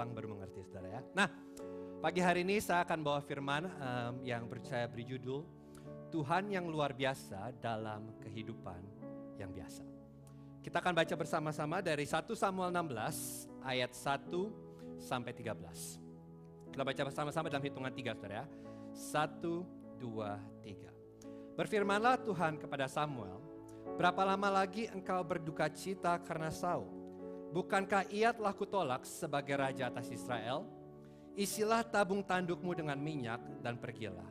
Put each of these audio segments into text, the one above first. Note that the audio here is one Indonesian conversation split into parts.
pulang baru mengerti, saudara ya. Nah, pagi hari ini saya akan bawa firman yang saya beri judul Tuhan yang luar biasa dalam kehidupan yang biasa. Kita akan baca bersama-sama dari 1 Samuel 16 ayat 1 sampai 13. Kita baca bersama-sama dalam hitungan 3, saudara ya. 1, 2, 3. Berfirmanlah Tuhan kepada Samuel, berapa lama lagi engkau berduka cita karena Saul? Bukankah ia telah kutolak sebagai raja atas Israel? Isilah tabung tandukmu dengan minyak dan pergilah.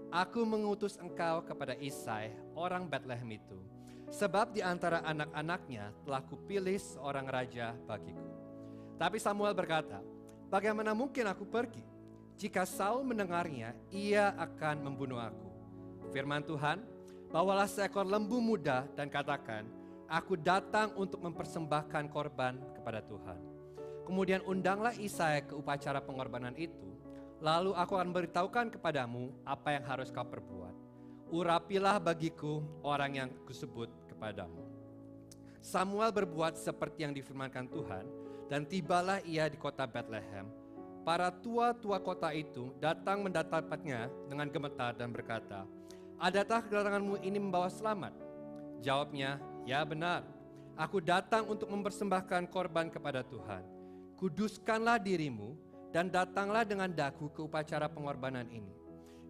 Aku mengutus engkau kepada Isai, orang Betlehem itu. Sebab di antara anak-anaknya telah kupilih seorang raja bagiku. Tapi Samuel berkata, bagaimana mungkin aku pergi? Jika Saul mendengarnya, ia akan membunuh aku. Firman Tuhan, bawalah seekor lembu muda dan katakan, aku datang untuk mempersembahkan korban kepada Tuhan. Kemudian undanglah Isai ke upacara pengorbanan itu. Lalu aku akan beritahukan kepadamu apa yang harus kau perbuat. Urapilah bagiku orang yang kusebut kepadamu. Samuel berbuat seperti yang difirmankan Tuhan, dan tibalah ia di kota Betlehem. Para tua-tua kota itu datang mendatanginya dengan gemetar dan berkata, adakah kedatanganmu ini membawa selamat? Jawabnya, ya benar. Aku datang untuk mempersembahkan korban kepada Tuhan. Kuduskanlah dirimu dan datanglah dengan daku ke upacara pengorbanan ini.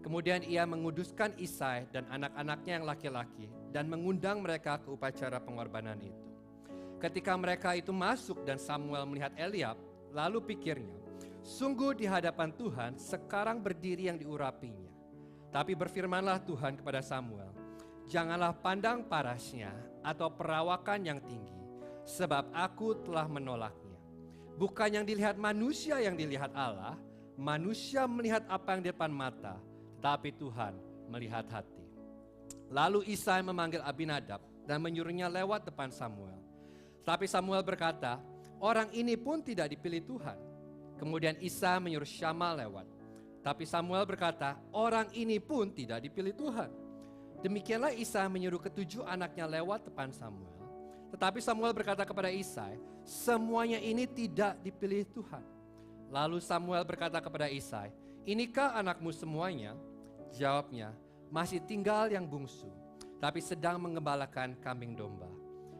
Kemudian ia menguduskan Isai dan anak-anaknya yang laki-laki dan mengundang mereka ke upacara pengorbanan itu. Ketika mereka itu masuk dan Samuel melihat Eliab, lalu pikirnya, sungguh di hadapan Tuhan sekarang berdiri yang diurapinya. Tapi berfirmanlah Tuhan kepada Samuel, janganlah pandang parasnya atau perawakan yang tinggi, sebab aku telah menolaknya. Bukan yang dilihat manusia yang dilihat Allah, manusia melihat apa yang di depan mata, tapi Tuhan melihat hati. Lalu Isai memanggil Abinadab dan menyuruhnya lewat depan Samuel. Tapi Samuel berkata, orang ini pun tidak dipilih Tuhan. Kemudian Isai menyuruh Syama lewat. Tapi Samuel berkata, orang ini pun tidak dipilih Tuhan. Demikianlah Isai menyuruh ketujuh anaknya lewat depan Samuel. Tetapi Samuel berkata kepada Isai, semuanya ini tidak dipilih Tuhan. Lalu Samuel berkata kepada Isai, inikah anakmu semuanya? Jawabnya, masih tinggal yang bungsu, tapi sedang mengembalakan kambing domba.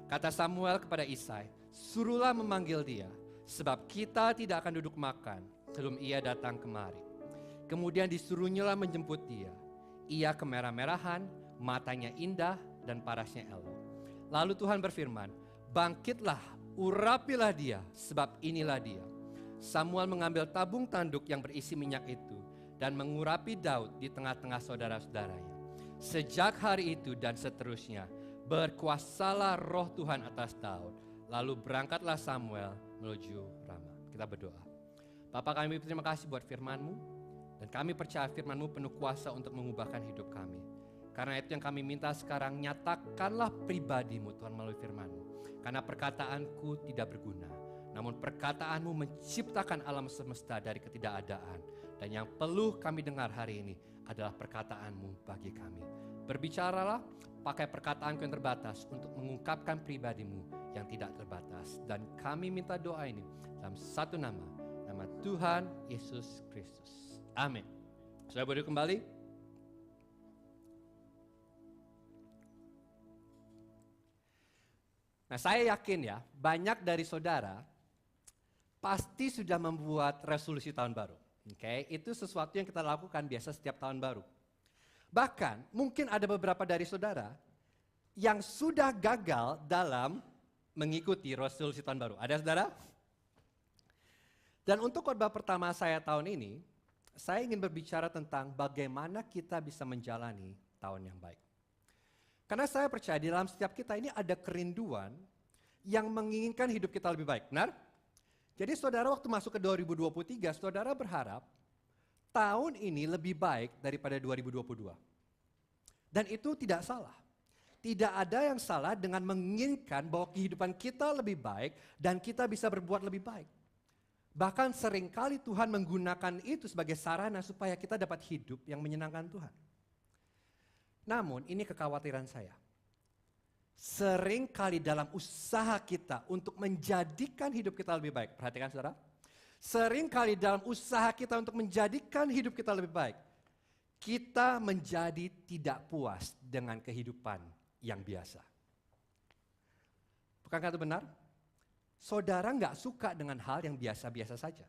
Kata Samuel kepada Isai, suruhlah memanggil dia, sebab kita tidak akan duduk makan sebelum ia datang kemari. Kemudian disuruhnyalah menjemput dia. Ia kemerah-merahan, matanya indah dan parasnya elok. Lalu Tuhan berfirman, bangkitlah, urapilah dia, sebab inilah dia. Samuel mengambil tabung tanduk yang berisi minyak itu dan mengurapi Daud di tengah-tengah saudara-saudaranya. Sejak hari itu dan seterusnya, berkuasalah roh Tuhan atas Daud. Lalu berangkatlah Samuel menuju Rama. Kita berdoa. Bapa kami berterima kasih buat firman-Mu, dan kami percaya firman-Mu penuh kuasa untuk mengubahkan hidup kami. Karena itu yang kami minta sekarang, nyatakanlah pribadi-Mu Tuhan melalui firman-Mu. Karena perkataanku tidak berguna, namun perkataanmu menciptakan alam semesta dari ketidakadaan. Dan yang perlu kami dengar hari ini adalah perkataanmu bagi kami. Berbicaralah, pakai perkataanku yang terbatas untuk mengungkapkan pribadimu yang tidak terbatas. Dan kami minta doa ini dalam satu nama, nama Tuhan Yesus Kristus. Amin. Sudah boleh kembali? Nah, saya yakin ya, banyak dari saudara pasti sudah membuat resolusi tahun baru. Oke, itu sesuatu yang kita lakukan biasa setiap tahun baru. Bahkan mungkin ada beberapa dari saudara yang sudah gagal dalam mengikuti resolusi tahun baru. Ada saudara? Dan untuk khotbah pertama saya tahun ini, saya ingin berbicara tentang bagaimana kita bisa menjalani tahun yang baik. Karena saya percaya di dalam setiap kita ini ada kerinduan yang menginginkan hidup kita lebih baik. Benar? Jadi saudara waktu masuk ke 2023, saudara berharap tahun ini lebih baik daripada 2022. Dan itu tidak salah. Tidak ada yang salah dengan menginginkan bahwa kehidupan kita lebih baik dan kita bisa berbuat lebih baik. Bahkan seringkali Tuhan menggunakan itu sebagai sarana supaya kita dapat hidup yang menyenangkan Tuhan. Namun ini kekhawatiran saya. Seringkali dalam usaha kita untuk menjadikan hidup kita lebih baik. Perhatikan saudara. Seringkali dalam usaha kita untuk menjadikan hidup kita lebih baik, kita menjadi tidak puas dengan kehidupan yang biasa. Bukankah itu benar? Saudara nggak suka dengan hal yang biasa-biasa saja.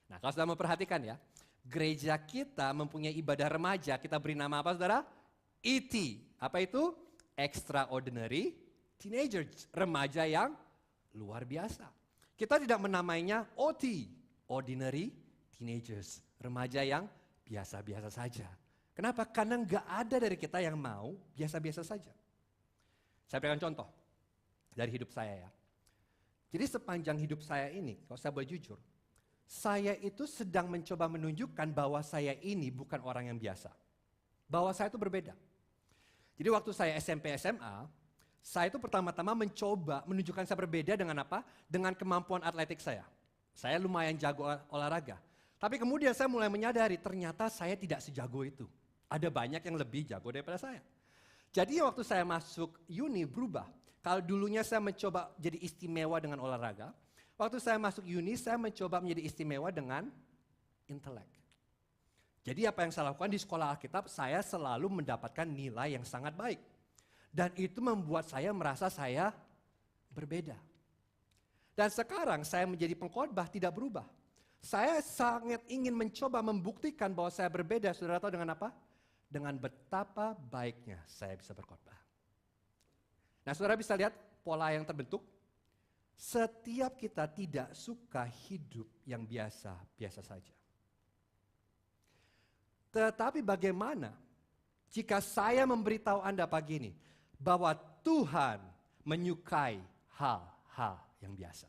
Nah, kalau sudah memperhatikan ya, gereja kita mempunyai ibadah remaja, kita beri nama apa saudara? ET. Apa itu? Extraordinary Teenagers, remaja yang luar biasa. Kita tidak menamainya OT, Ordinary Teenagers, remaja yang biasa-biasa saja. Kenapa? Karena nggak ada dari kita yang mau biasa-biasa saja. Saya berikan contoh dari hidup saya ya. Jadi sepanjang hidup saya ini, kalau saya boleh jujur, saya itu sedang mencoba menunjukkan bahwa saya ini bukan orang yang biasa. Bahwa saya itu berbeda. Jadi waktu saya SMP SMA, saya itu pertama-tama mencoba menunjukkan saya berbeda dengan apa? Dengan kemampuan atletik saya. Saya lumayan jago olahraga. Tapi kemudian saya mulai menyadari ternyata saya tidak sejago itu. Ada banyak yang lebih jago daripada saya. Jadi waktu saya masuk uni berubah. Kalau dulunya saya mencoba jadi istimewa dengan olahraga, waktu saya masuk uni saya mencoba menjadi istimewa dengan intelek. Jadi apa yang saya lakukan di sekolah Alkitab, saya selalu mendapatkan nilai yang sangat baik. Dan itu membuat saya merasa saya berbeda. Dan sekarang saya menjadi pengkhotbah tidak berubah. Saya sangat ingin mencoba membuktikan bahwa saya berbeda. Saudara tahu dengan apa? Dengan betapa baiknya saya bisa berkhotbah. Nah, saudara bisa lihat pola yang terbentuk. Setiap kita tidak suka hidup yang biasa-biasa saja. Tetapi bagaimana jika saya memberitahu Anda pagi ini bahwa Tuhan menyukai hal-hal yang biasa?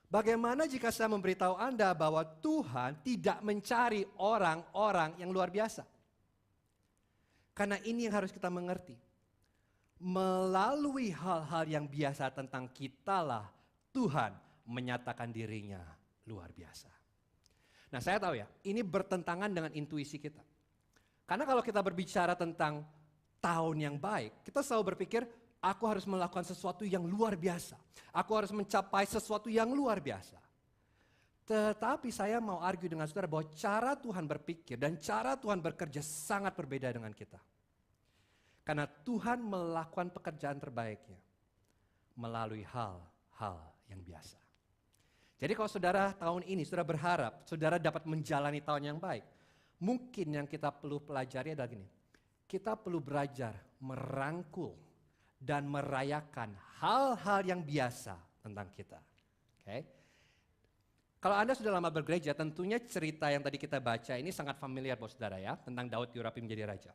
Bagaimana jika saya memberitahu Anda bahwa Tuhan tidak mencari orang-orang yang luar biasa? Karena ini yang harus kita mengerti. Melalui hal-hal yang biasa tentang kitalah Tuhan menyatakan dirinya luar biasa. Nah, saya tahu ya, ini bertentangan dengan intuisi kita. Karena kalau kita berbicara tentang tahun yang baik, kita selalu berpikir, aku harus melakukan sesuatu yang luar biasa. Aku harus mencapai sesuatu yang luar biasa. Tetapi saya mau argue dengan saudara bahwa cara Tuhan berpikir dan cara Tuhan bekerja sangat berbeda dengan kita. Karena Tuhan melakukan pekerjaan terbaiknya melalui hal-hal yang biasa. Jadi kalau saudara tahun ini saudara berharap saudara dapat menjalani tahun yang baik, mungkin yang kita perlu pelajari adalah gini. Kita perlu belajar merangkul dan merayakan hal-hal yang biasa tentang kita. Okay? Kalau Anda sudah lama bergereja, tentunya cerita yang tadi kita baca ini sangat familiar buat saudara ya, tentang Daud diurapi menjadi raja.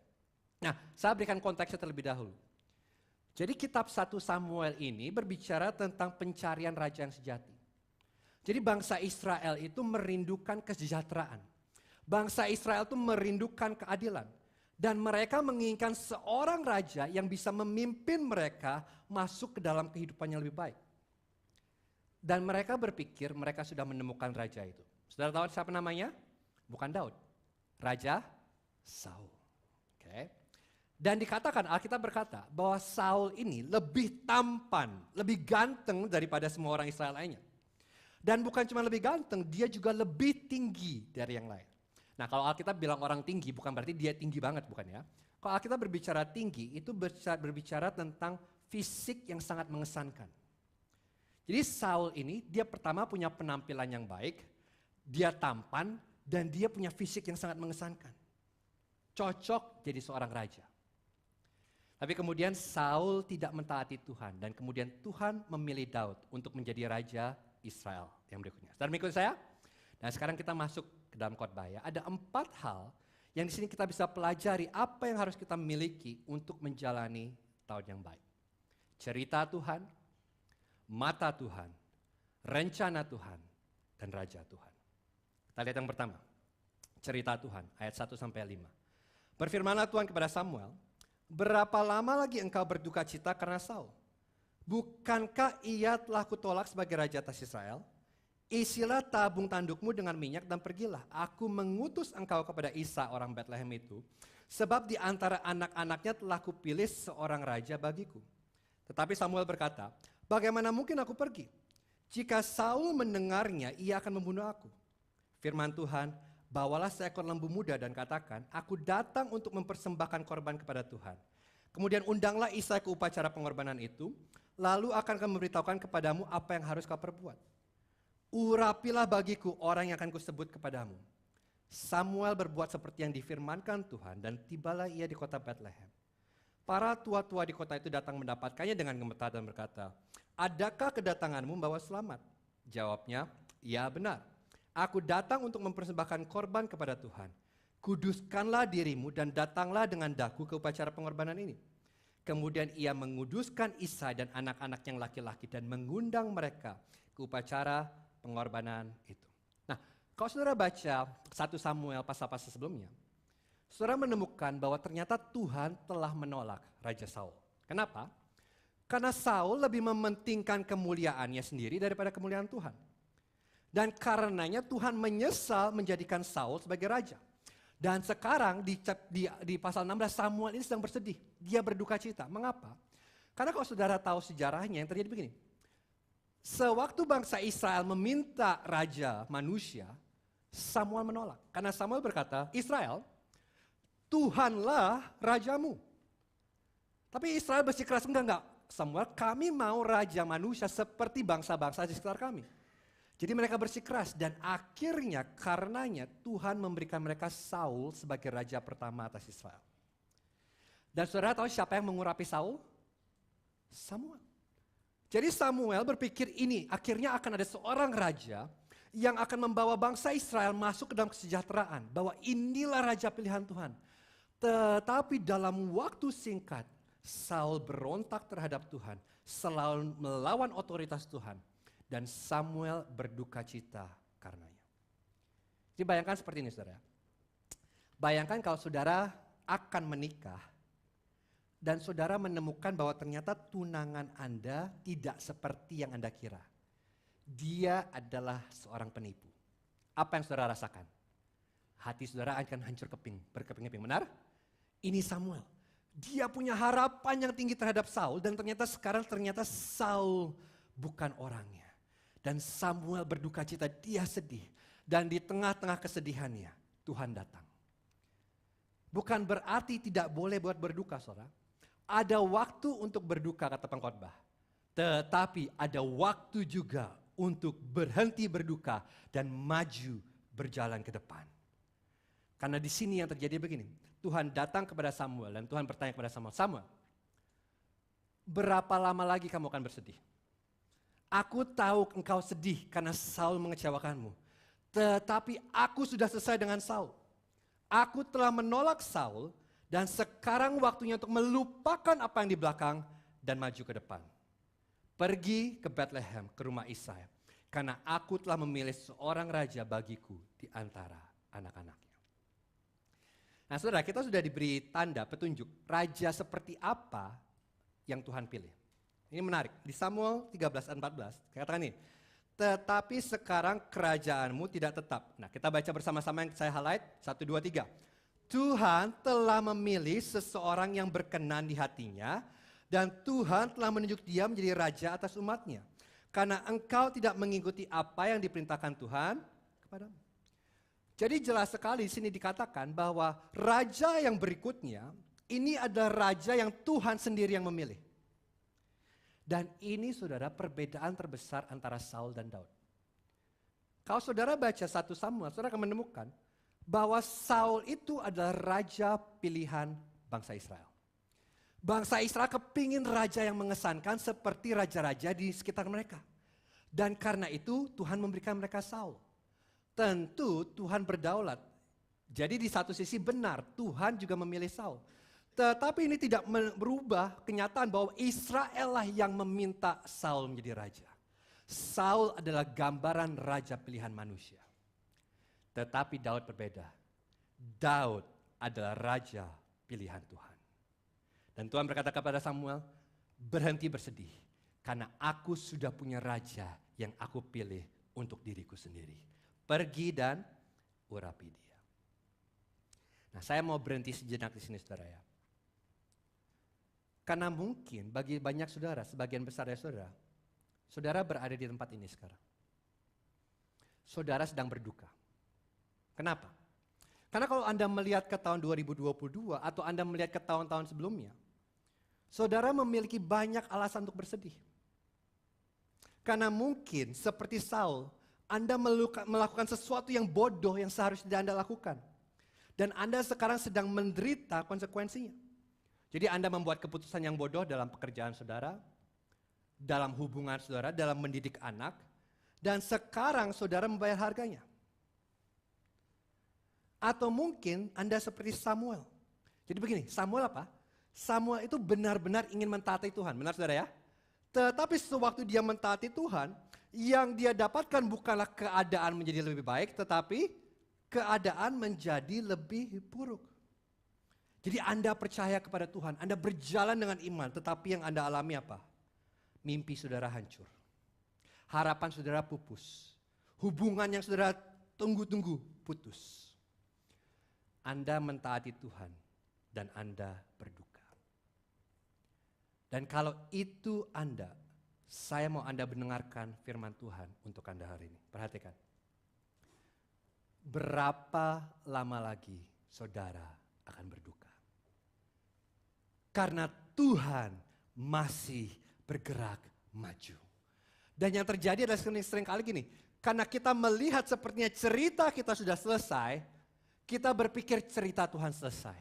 Nah, saya berikan konteksnya terlebih dahulu. Jadi kitab 1 Samuel ini berbicara tentang pencarian raja yang sejati. Jadi bangsa Israel itu merindukan kesejahteraan. Bangsa Israel itu merindukan keadilan. Dan mereka menginginkan seorang raja yang bisa memimpin mereka masuk ke dalam kehidupan yang lebih baik. Dan mereka berpikir mereka sudah menemukan raja itu. Saudara tahu siapa namanya? Bukan Daud. Raja Saul. Okay. Dan dikatakan, Alkitab berkata bahwa Saul ini lebih tampan, lebih ganteng daripada semua orang Israel lainnya. Dan bukan cuma lebih ganteng, dia juga lebih tinggi dari yang lain. Nah, kalau Alkitab bilang orang tinggi bukan berarti dia tinggi banget, bukan ya. Kalau Alkitab berbicara tinggi, itu berbicara tentang fisik yang sangat mengesankan. Jadi Saul ini, dia pertama punya penampilan yang baik, dia tampan, dan dia punya fisik yang sangat mengesankan. Cocok jadi seorang raja. Tapi kemudian Saul tidak mentaati Tuhan, dan kemudian Tuhan memilih Daud untuk menjadi raja Israel yang berikutnya. Saudara mengikuti saya? Nah, sekarang kita masuk ke dalam khotbah ya. Ada 4 hal yang di sini kita bisa pelajari apa yang harus kita miliki untuk menjalani tahun yang baik. Cerita Tuhan, mata Tuhan, rencana Tuhan, dan raja Tuhan. Kita lihat yang pertama. Cerita Tuhan, ayat 1 sampai 5. Berfirmanlah Tuhan kepada Samuel, berapa lama lagi engkau berduka cita karena Saul? Bukankah ia telah kutolak sebagai raja atas Israel? Isilah tabung tandukmu dengan minyak dan pergilah. Aku mengutus engkau kepada Isa orang Betlehem itu, sebab di antara anak-anaknya telah kupilih seorang raja bagiku. Tetapi Samuel berkata, bagaimana mungkin aku pergi? Jika Saul mendengarnya, ia akan membunuh aku. Firman Tuhan, bawalah seekor lembu muda dan katakan, aku datang untuk mempersembahkan korban kepada Tuhan. Kemudian undanglah Isai ke upacara pengorbanan itu, lalu akan memberitahukan kepadamu apa yang harus kau perbuat. Urapilah bagiku orang yang akan kusebut kepadamu. Samuel berbuat seperti yang difirmankan Tuhan dan tibalah ia di kota Bethlehem. Para tua-tua di kota itu datang mendapatkannya dengan gemetar dan berkata, adakah kedatanganmu membawa selamat? Jawabnya, ya benar. Aku datang untuk mempersembahkan korban kepada Tuhan. Kuduskanlah dirimu dan datanglah dengan daku ke upacara pengorbanan ini. Kemudian ia menguduskan Isai dan anak-anak yang laki-laki dan mengundang mereka ke upacara pengorbanan itu. Nah, kalau saudara baca 1 Samuel pasal-pasal sebelumnya, saudara menemukan bahwa ternyata Tuhan telah menolak Raja Saul. Kenapa? Karena Saul lebih mementingkan kemuliaannya sendiri daripada kemuliaan Tuhan. Dan karenanya Tuhan menyesal menjadikan Saul sebagai raja. Dan sekarang di pasal 16 Samuel ini sedang bersedih. Dia berduka cita. Mengapa? Karena kalau saudara tahu sejarahnya yang terjadi begini. Sewaktu bangsa Israel meminta raja manusia, Samuel menolak. Karena Samuel berkata, Israel, Tuhanlah rajamu. Tapi Israel bersikeras, enggak. Samuel, kami mau raja manusia seperti bangsa-bangsa di sekitar kami. Jadi mereka bersikeras dan akhirnya karenanya Tuhan memberikan mereka Saul sebagai raja pertama atas Israel. Dan saudara tahu siapa yang mengurapi Saul? Samuel. Jadi Samuel berpikir ini akhirnya akan ada seorang raja yang akan membawa bangsa Israel masuk ke dalam kesejahteraan. Bahwa inilah raja pilihan Tuhan. Tetapi dalam waktu singkat Saul berontak terhadap Tuhan. Selalu melawan otoritas Tuhan. Dan Samuel berduka cita karenanya. Jadi bayangkan seperti ini saudara. Bayangkan kalau saudara akan menikah dan saudara menemukan bahwa ternyata tunangan Anda tidak seperti yang Anda kira. Dia adalah seorang penipu. Apa yang saudara rasakan? Hati saudara akan hancur berkeping-keping. Benar? Ini Samuel. Dia punya harapan yang tinggi terhadap Saul dan ternyata Saul bukan orangnya. Dan Samuel berduka cita, dia sedih. Dan di tengah-tengah kesedihannya, Tuhan datang. Bukan berarti tidak boleh buat berduka, saudara. Ada waktu untuk berduka, kata pengkhotbah. Tetapi ada waktu juga untuk berhenti berduka dan maju berjalan ke depan. Karena di sini yang terjadi begini. Tuhan datang kepada Samuel dan Tuhan bertanya kepada Samuel, Samuel, berapa lama lagi kamu akan bersedih? Aku tahu engkau sedih karena Saul mengecewakanmu. Tetapi aku sudah selesai dengan Saul. Aku telah menolak Saul dan sekarang waktunya untuk melupakan apa yang di belakang dan maju ke depan. Pergi ke Bethlehem, ke rumah Isai. Karena aku telah memilih seorang raja bagiku di antara anak-anaknya. Nah saudara, kita sudah diberi tanda, petunjuk. Raja seperti apa yang Tuhan pilih. Ini menarik, di Samuel 13 dan 14, katakan ini. Tetapi sekarang kerajaanmu tidak tetap. Nah kita baca bersama-sama yang saya highlight, 1, 2, 3. Tuhan telah memilih seseorang yang berkenan di hatinya, dan Tuhan telah menunjuk dia menjadi raja atas umatnya. Karena engkau tidak mengikuti apa yang diperintahkan Tuhan kepadamu. Jadi jelas sekali di sini dikatakan bahwa raja yang berikutnya, ini adalah raja yang Tuhan sendiri yang memilih. Dan ini saudara perbedaan terbesar antara Saul dan Daud. Kalau saudara baca 1 Samuel, saudara akan menemukan bahwa Saul itu adalah raja pilihan bangsa Israel. Bangsa Israel kepingin raja yang mengesankan seperti raja-raja di sekitar mereka. Dan karena itu Tuhan memberikan mereka Saul. Tentu Tuhan berdaulat. Jadi di satu sisi benar Tuhan juga memilih Saul. Tetapi ini tidak merubah kenyataan bahwa Israel lah yang meminta Saul menjadi raja. Saul adalah gambaran raja pilihan manusia. Tetapi Daud berbeda. Daud adalah raja pilihan Tuhan. Dan Tuhan berkata kepada Samuel, berhenti bersedih. Karena aku sudah punya raja yang aku pilih untuk diriku sendiri. Pergi dan urapi dia. Nah saya mau berhenti sejenak di sini saudara ya. Karena mungkin bagi banyak saudara, sebagian besar ya saudara, Saudara berada di tempat ini sekarang. Saudara sedang berduka. Kenapa? Karena kalau Anda melihat ke tahun 2022 atau Anda melihat ke tahun-tahun sebelumnya, saudara memiliki banyak alasan untuk bersedih. Karena mungkin seperti Saul, Anda melakukan sesuatu yang bodoh yang seharusnya tidak Anda lakukan. Dan Anda sekarang sedang menderita konsekuensinya. Jadi Anda membuat keputusan yang bodoh dalam pekerjaan saudara, dalam hubungan saudara, dalam mendidik anak, dan sekarang saudara membayar harganya. Atau mungkin Anda seperti Samuel. Jadi begini, Samuel apa? Samuel itu benar-benar ingin mentaati Tuhan, benar saudara ya? Tetapi sewaktu dia mentaati Tuhan, yang dia dapatkan bukanlah keadaan menjadi lebih baik, tetapi keadaan menjadi lebih buruk. Jadi Anda percaya kepada Tuhan, Anda berjalan dengan iman, tetapi yang Anda alami apa? Mimpi saudara hancur. Harapan saudara pupus. Hubungan yang saudara tunggu-tunggu putus. Anda mentaati Tuhan dan Anda berduka. Dan kalau itu Anda, saya mau Anda mendengarkan firman Tuhan untuk Anda hari ini. Perhatikan. Berapa lama lagi saudara akan berduka? Karena Tuhan masih bergerak maju. Dan yang terjadi adalah sering kali gini, karena kita melihat sepertinya cerita kita sudah selesai, kita berpikir cerita Tuhan selesai.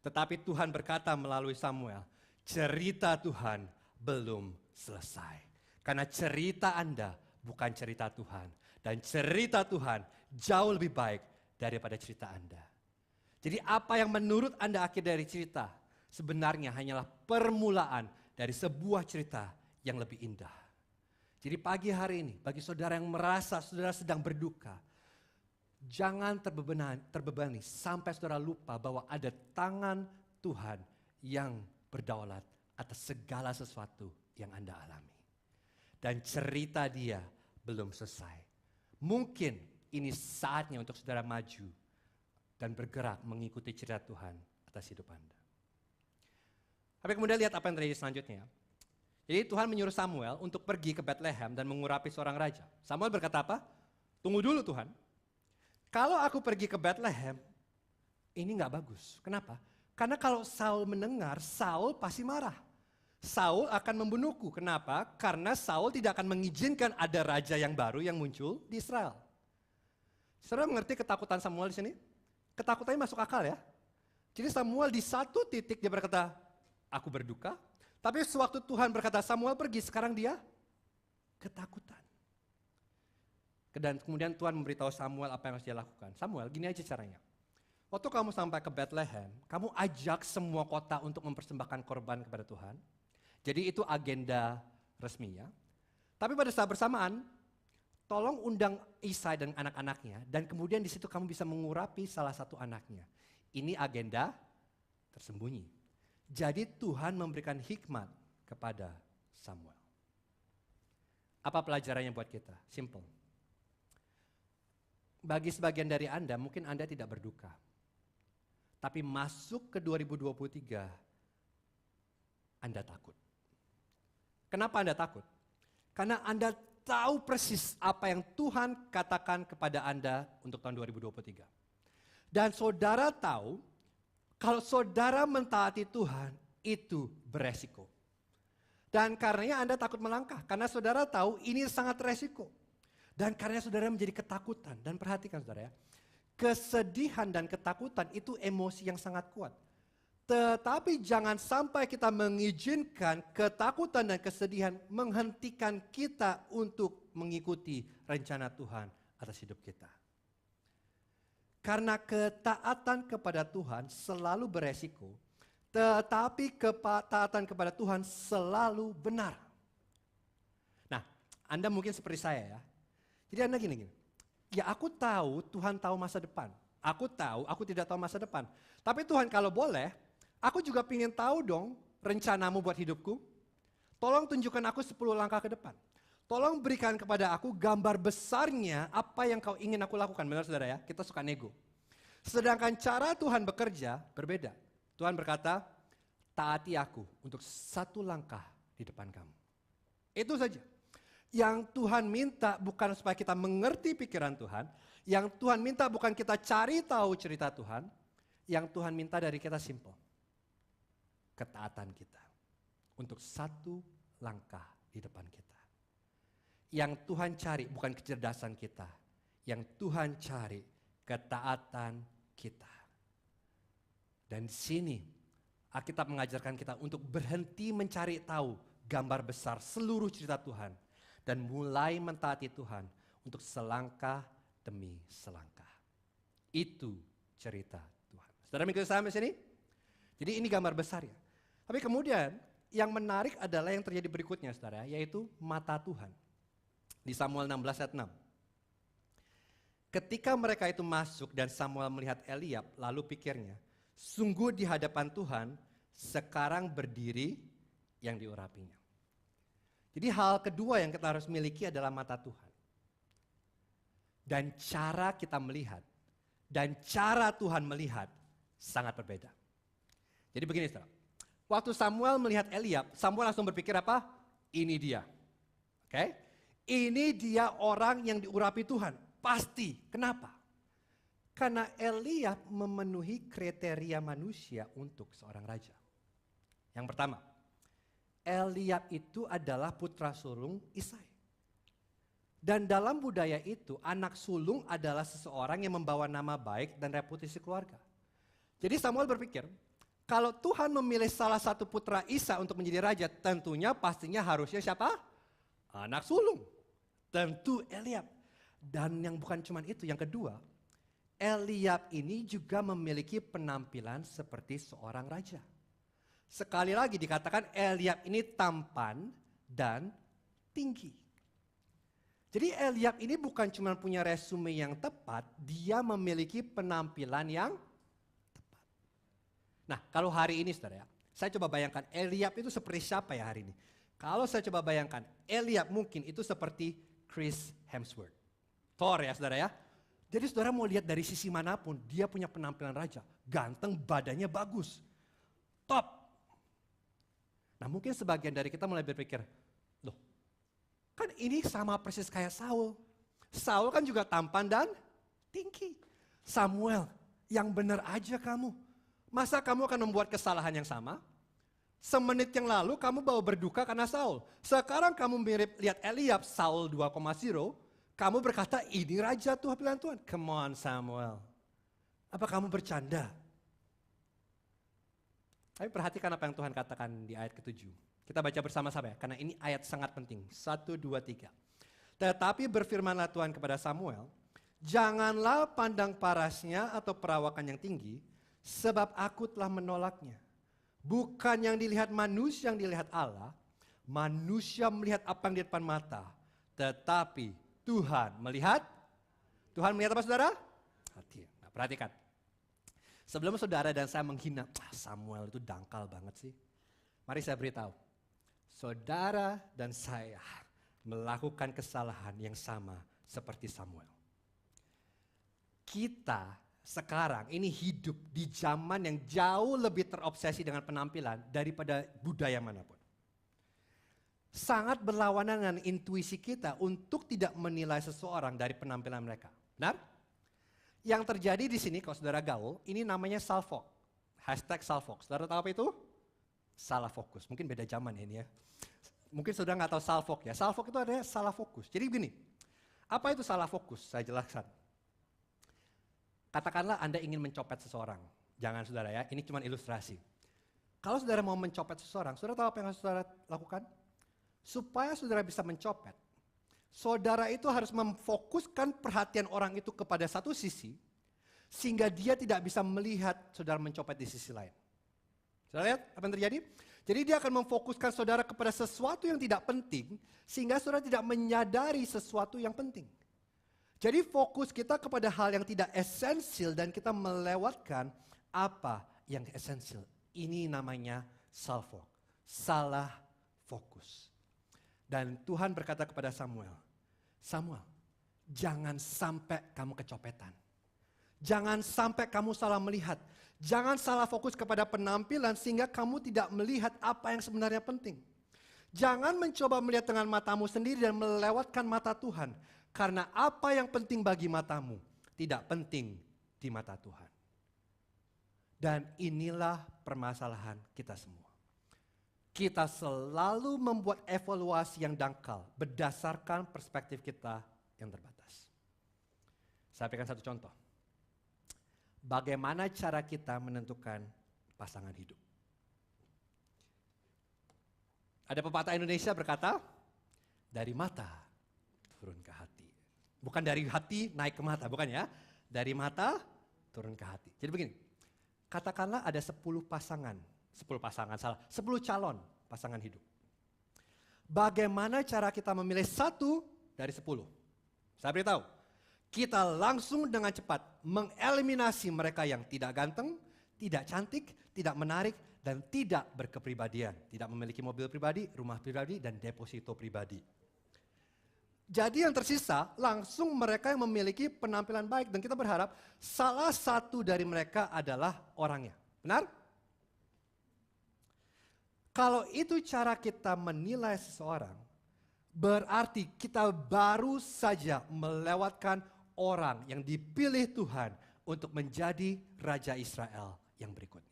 Tetapi Tuhan berkata melalui Samuel, cerita Tuhan belum selesai. Karena cerita Anda bukan cerita Tuhan. Dan cerita Tuhan jauh lebih baik daripada cerita Anda. Jadi apa yang menurut Anda akhir dari cerita, sebenarnya hanyalah permulaan dari sebuah cerita yang lebih indah. Jadi pagi hari ini, bagi saudara yang merasa saudara sedang berduka, jangan terbebani sampai saudara lupa bahwa ada tangan Tuhan yang berdaulat atas segala sesuatu yang Anda alami. Dan cerita dia belum selesai. Mungkin ini saatnya untuk saudara maju dan bergerak mengikuti cerita Tuhan atas hidup Anda. Tapi kemudian lihat apa yang terjadi selanjutnya. Jadi Tuhan menyuruh Samuel untuk pergi ke Bethlehem dan mengurapi seorang raja. Samuel berkata apa? Tunggu dulu Tuhan. Kalau aku pergi ke Bethlehem, ini gak bagus. Kenapa? Karena kalau Saul mendengar, Saul pasti marah. Saul akan membunuhku. Kenapa? Karena Saul tidak akan mengizinkan ada raja yang baru yang muncul di Israel. Saudara mengerti ketakutan Samuel di sini? Ketakutannya masuk akal ya. Jadi Samuel di satu titik dia berkata, aku berduka. Tapi sewaktu Tuhan berkata Samuel pergi, sekarang dia ketakutan. Dan kemudian Tuhan memberitahu Samuel apa yang harus dia lakukan. Samuel, gini aja caranya. Waktu kamu sampai ke Bethlehem, kamu ajak semua kota untuk mempersembahkan korban kepada Tuhan. Jadi itu agenda resminya. Tapi pada saat bersamaan, tolong undang Isai dan anak-anaknya. Dan kemudian di situ kamu bisa mengurapi salah satu anaknya. Ini agenda tersembunyi. Jadi Tuhan memberikan hikmat kepada Samuel. Apa pelajarannya buat kita? Simple. Bagi sebagian dari Anda, mungkin Anda tidak berduka. Tapi masuk ke 2023, Anda takut. Kenapa Anda takut? Karena Anda tahu persis apa yang Tuhan katakan kepada Anda untuk tahun 2023. Dan saudara tahu, kalau saudara mentaati Tuhan, itu beresiko. Dan karenanya Anda takut melangkah, karena saudara tahu ini sangat resiko. Dan karena saudara menjadi ketakutan, dan perhatikan saudara ya, kesedihan dan ketakutan itu emosi yang sangat kuat. Tetapi jangan sampai kita mengizinkan ketakutan dan kesedihan menghentikan kita untuk mengikuti rencana Tuhan atas hidup kita. Karena ketaatan kepada Tuhan selalu beresiko, tetapi ketaatan kepada Tuhan selalu benar. Nah, Anda mungkin seperti saya ya. Jadi Anda gini. Ya aku tahu Tuhan tahu masa depan. Aku tahu aku tidak tahu masa depan. Tapi Tuhan kalau boleh, aku juga ingin tahu dong rencanamu buat hidupku. Tolong tunjukkan aku 10 langkah ke depan. Tolong berikan kepada aku gambar besarnya apa yang kau ingin aku lakukan. Benar saudara ya, kita suka nego. Sedangkan cara Tuhan bekerja berbeda. Tuhan berkata, taati aku untuk 1 langkah di depan kamu. Itu saja. Yang Tuhan minta bukan supaya kita mengerti pikiran Tuhan. Yang Tuhan minta bukan kita cari tahu cerita Tuhan. Yang Tuhan minta dari kita simple. Ketaatan kita. Untuk satu langkah di depan kita. Yang Tuhan cari bukan kecerdasan kita. Yang Tuhan cari ketaatan kita. Dan di sini Alkitab mengajarkan kita untuk berhenti mencari tahu gambar besar seluruh cerita Tuhan. Dan mulai mentaati Tuhan untuk selangkah demi selangkah. Itu cerita Tuhan. Saudara mengikuti saya sampai sini? Jadi ini gambar besar ya. Tapi kemudian yang menarik adalah yang terjadi berikutnya saudara, yaitu mata Tuhan. Di Samuel 16 ayat 6. Ketika mereka itu masuk dan Samuel melihat Eliab, lalu pikirnya, sungguh di hadapan Tuhan sekarang berdiri yang diurapinya. Jadi hal kedua yang kita harus miliki adalah mata Tuhan. Dan cara kita melihat, dan cara Tuhan melihat sangat berbeda. Jadi begini saudara, waktu Samuel melihat Eliab, Samuel langsung berpikir apa? Ini dia. Oke? Ini dia orang yang diurapi Tuhan. Pasti. Kenapa? Karena Eliab memenuhi kriteria manusia untuk seorang raja. Yang pertama, Eliab itu adalah putra sulung Isai. Dan dalam budaya itu, anak sulung adalah seseorang yang membawa nama baik dan reputasi keluarga. Jadi Samuel berpikir, kalau Tuhan memilih salah satu putra Isa untuk menjadi raja, tentunya pastinya harusnya siapa? Anak sulung. Tentu Eliab. Dan yang bukan cuma itu, yang kedua, Eliab ini juga memiliki penampilan seperti seorang raja. Sekali lagi dikatakan Eliab ini tampan dan tinggi. Jadi Eliab ini bukan cuma punya resume yang tepat, dia memiliki penampilan yang tepat. Nah kalau hari ini saudara ya, saya coba bayangkan Eliab itu seperti siapa ya hari ini? Kalau saya coba bayangkan, Eliab mungkin itu seperti Chris Hemsworth. Thor ya saudara ya. Jadi saudara mau lihat dari sisi manapun, dia punya penampilan raja. Ganteng, badannya bagus. Top. Nah mungkin sebagian dari kita mulai berpikir, loh kan ini sama persis kayak Saul. Saul kan juga tampan dan tinggi. Samuel, yang benar aja kamu. Masa kamu akan membuat kesalahan yang sama? Semenit yang lalu kamu bawa berduka karena Saul. Sekarang kamu mirip lihat Eliab, Saul 2,0. Kamu berkata ini raja Tuhan pilihan Tuhan. Come on Samuel. Apa kamu bercanda? Tapi perhatikan apa yang Tuhan katakan di ayat ke-7. Kita baca bersama-sama ya, karena ini ayat sangat penting. 1, 2, 3. Tetapi berfirmanlah Tuhan kepada Samuel, janganlah pandang parasnya atau perawakan yang tinggi, sebab aku telah menolaknya. Bukan yang dilihat manusia yang dilihat Allah, manusia melihat apa yang di depan mata. Tetapi Tuhan melihat apa saudara? Hati. Nah, perhatikan. Sebelum saudara dan saya menghina, Samuel itu dangkal banget sih. Mari saya beritahu, saudara dan saya melakukan kesalahan yang sama seperti Samuel. Kita sekarang ini hidup di zaman yang jauh lebih terobsesi dengan penampilan daripada budaya manapun. Sangat berlawanan dengan intuisi kita untuk tidak menilai seseorang dari penampilan mereka. Benar? Yang terjadi di sini kalau saudara gaul, ini namanya salfok. #salfok. Saudara tahu apa itu? Salah fokus. Mungkin beda zaman ini ya. Mungkin saudara nggak tahu salfok ya. Salfok itu adalah salah fokus. Jadi begini, apa itu salah fokus? Saya jelaskan. Katakanlah Anda ingin mencopet seseorang. Jangan saudara ya, ini cuma ilustrasi. Kalau saudara mau mencopet seseorang, saudara tahu apa yang harus saudara lakukan? Supaya saudara bisa mencopet, saudara itu harus memfokuskan perhatian orang itu kepada satu sisi, sehingga dia tidak bisa melihat saudara mencopet di sisi lain. Saudara lihat apa yang terjadi? Jadi dia akan memfokuskan saudara kepada sesuatu yang tidak penting, sehingga saudara tidak menyadari sesuatu yang penting. Jadi fokus kita kepada hal yang tidak esensial dan kita melewatkan apa yang esensial. Ini namanya salfok, salah fokus. Dan Tuhan berkata kepada Samuel, Samuel, jangan sampai kamu kecopetan. Jangan sampai kamu salah melihat. Jangan salah fokus kepada penampilan sehingga kamu tidak melihat apa yang sebenarnya penting. Jangan mencoba melihat dengan matamu sendiri dan melewatkan mata Tuhan. Karena apa yang penting bagi matamu tidak penting di mata Tuhan. Dan inilah permasalahan kita semua. Kita selalu membuat evaluasi yang dangkal berdasarkan perspektif kita yang terbatas. Saya berikan satu contoh. Bagaimana cara kita menentukan pasangan hidup? Ada pepatah Indonesia berkata, dari mata turun ke hati. Bukan dari hati naik ke mata, bukan ya. Dari mata turun ke hati. Jadi begini, katakanlah ada 10 calon pasangan hidup. Bagaimana cara kita memilih 1 dari 10? Saya beritahu, kita langsung dengan cepat mengeliminasi mereka yang tidak ganteng, tidak cantik, tidak menarik, dan tidak berkepribadian. Tidak memiliki mobil pribadi, rumah pribadi, dan deposito pribadi. Jadi yang tersisa langsung mereka yang memiliki penampilan baik. Dan kita berharap salah satu dari mereka adalah orangnya. Benar? Kalau itu cara kita menilai seseorang, berarti kita baru saja melewatkan orang yang dipilih Tuhan untuk menjadi Raja Israel yang berikutnya.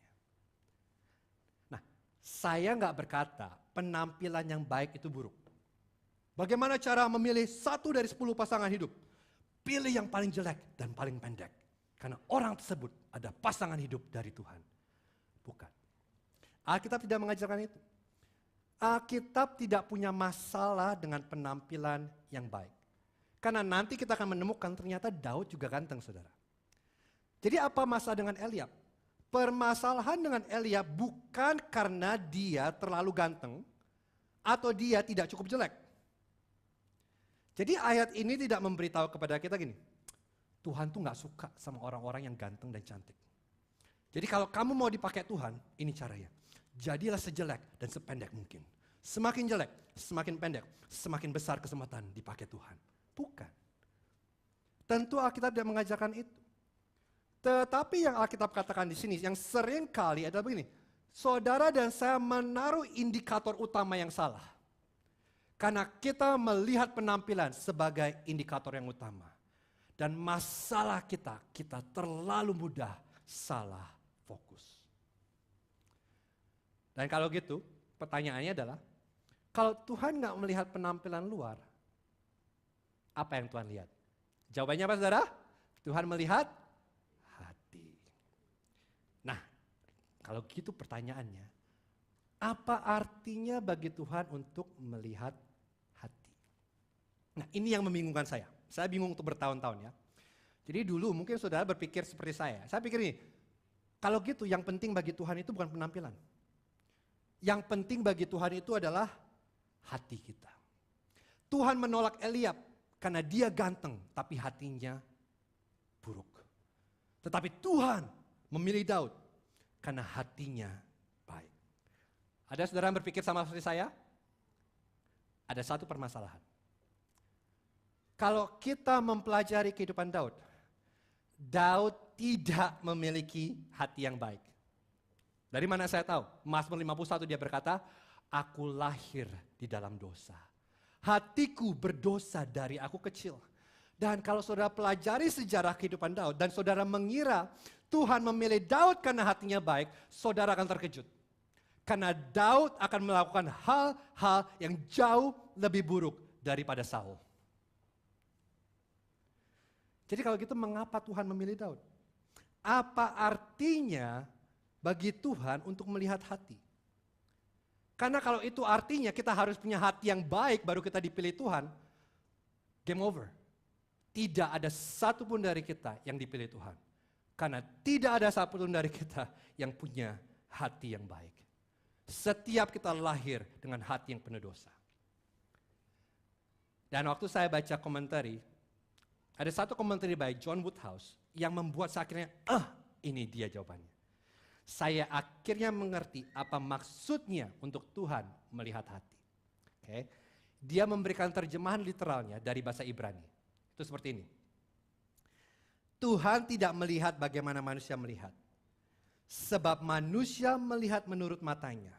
Saya nggak berkata penampilan yang baik itu buruk. Bagaimana cara memilih 1 dari 10 pasangan hidup? Pilih yang paling jelek dan paling pendek. Karena orang tersebut ada pasangan hidup dari Tuhan. Bukan. Alkitab tidak mengajarkan itu. Alkitab tidak punya masalah dengan penampilan yang baik. Karena nanti kita akan menemukan ternyata Daud juga ganteng, saudara. Jadi apa masalah dengan Eliab? Permasalahan dengan Eliab bukan karena dia terlalu ganteng atau dia tidak cukup jelek. Jadi ayat ini tidak memberitahu kepada kita gini, Tuhan tuh gak suka sama orang-orang yang ganteng dan cantik. Jadi kalau kamu mau dipakai Tuhan, ini caranya. Jadilah sejelek dan sependek mungkin. Semakin jelek, semakin pendek, semakin besar kesempatan dipakai Tuhan. Bukan. Tentu Alkitab tidak mengajarkan itu. Tetapi yang Alkitab katakan di sini, yang sering kali adalah begini. Saudara dan saya menaruh indikator utama yang salah. Karena kita melihat penampilan sebagai indikator yang utama. Dan masalah kita terlalu mudah salah fokus. Dan kalau gitu, pertanyaannya adalah, kalau Tuhan nggak melihat penampilan luar, apa yang Tuhan lihat? Jawabannya apa, saudara? Tuhan melihat hati. Nah, kalau gitu pertanyaannya, apa artinya bagi Tuhan untuk melihat hati? Nah, ini yang membingungkan saya. Saya bingung untuk bertahun-tahun ya. Jadi dulu mungkin saudara berpikir seperti saya. Saya pikir ini, kalau gitu yang penting bagi Tuhan itu bukan penampilan. Yang penting bagi Tuhan itu adalah hati kita. Tuhan menolak Eliab karena dia ganteng tapi hatinya buruk. Tetapi Tuhan memilih Daud karena hatinya baik. Ada saudara yang berpikir sama seperti saya? Ada satu permasalahan. Kalau kita mempelajari kehidupan Daud, Daud tidak memiliki hati yang baik. Dari mana saya tahu? Mazmur 51 dia berkata, aku lahir di dalam dosa. Hatiku berdosa dari aku kecil. Dan kalau saudara pelajari sejarah kehidupan Daud dan saudara mengira Tuhan memilih Daud karena hatinya baik, saudara akan terkejut. Karena Daud akan melakukan hal-hal yang jauh lebih buruk daripada Saul. Jadi kalau gitu mengapa Tuhan memilih Daud? Apa artinya bagi Tuhan untuk melihat hati? Karena kalau itu artinya kita harus punya hati yang baik baru kita dipilih Tuhan, game over. Tidak ada satupun dari kita yang dipilih Tuhan. Karena tidak ada satupun dari kita yang punya hati yang baik. Setiap kita lahir dengan hati yang penuh dosa. Dan waktu saya baca komentari, ada satu komentari baik John Woodhouse yang membuat saya akhirnya, ini dia jawabannya. Saya akhirnya mengerti apa maksudnya untuk Tuhan melihat hati. Okay. Dia memberikan terjemahan literalnya dari bahasa Ibrani. Itu seperti ini. Tuhan tidak melihat bagaimana manusia melihat. Sebab manusia melihat menurut matanya.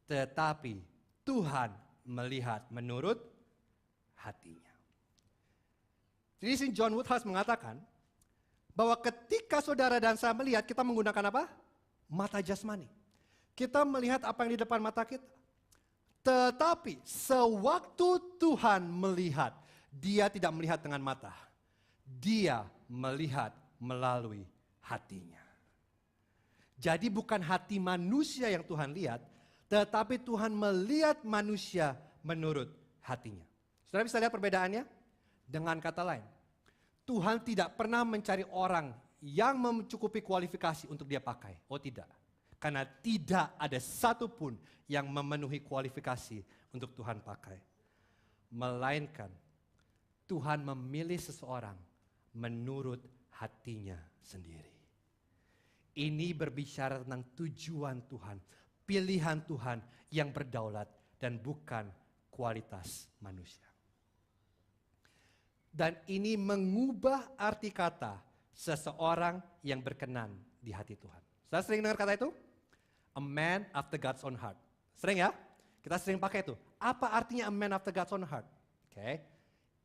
Tetapi Tuhan melihat menurut hatinya. Jadi sini John Woodhouse mengatakan bahwa ketika saudara dan saya melihat, kita menggunakan apa? Mata jasmani. Kita melihat apa yang di depan mata kita. Tetapi sewaktu Tuhan melihat, dia tidak melihat dengan mata. Dia melihat melalui hatinya. Jadi bukan hati manusia yang Tuhan lihat, tetapi Tuhan melihat manusia menurut hatinya. Saudara bisa lihat perbedaannya? Dengan kata lain, Tuhan tidak pernah mencari orang yang mencukupi kualifikasi untuk dia pakai. Oh tidak. Karena tidak ada satupun yang memenuhi kualifikasi untuk Tuhan pakai. Melainkan Tuhan memilih seseorang menurut hatinya sendiri. Ini berbicara tentang tujuan Tuhan, pilihan Tuhan yang berdaulat dan bukan kualitas manusia. Dan ini mengubah arti kata seseorang yang berkenan di hati Tuhan. Saya sering dengar kata itu? A man after God's own heart. Sering ya? Kita sering pakai itu. Apa artinya a man after God's own heart? Oke.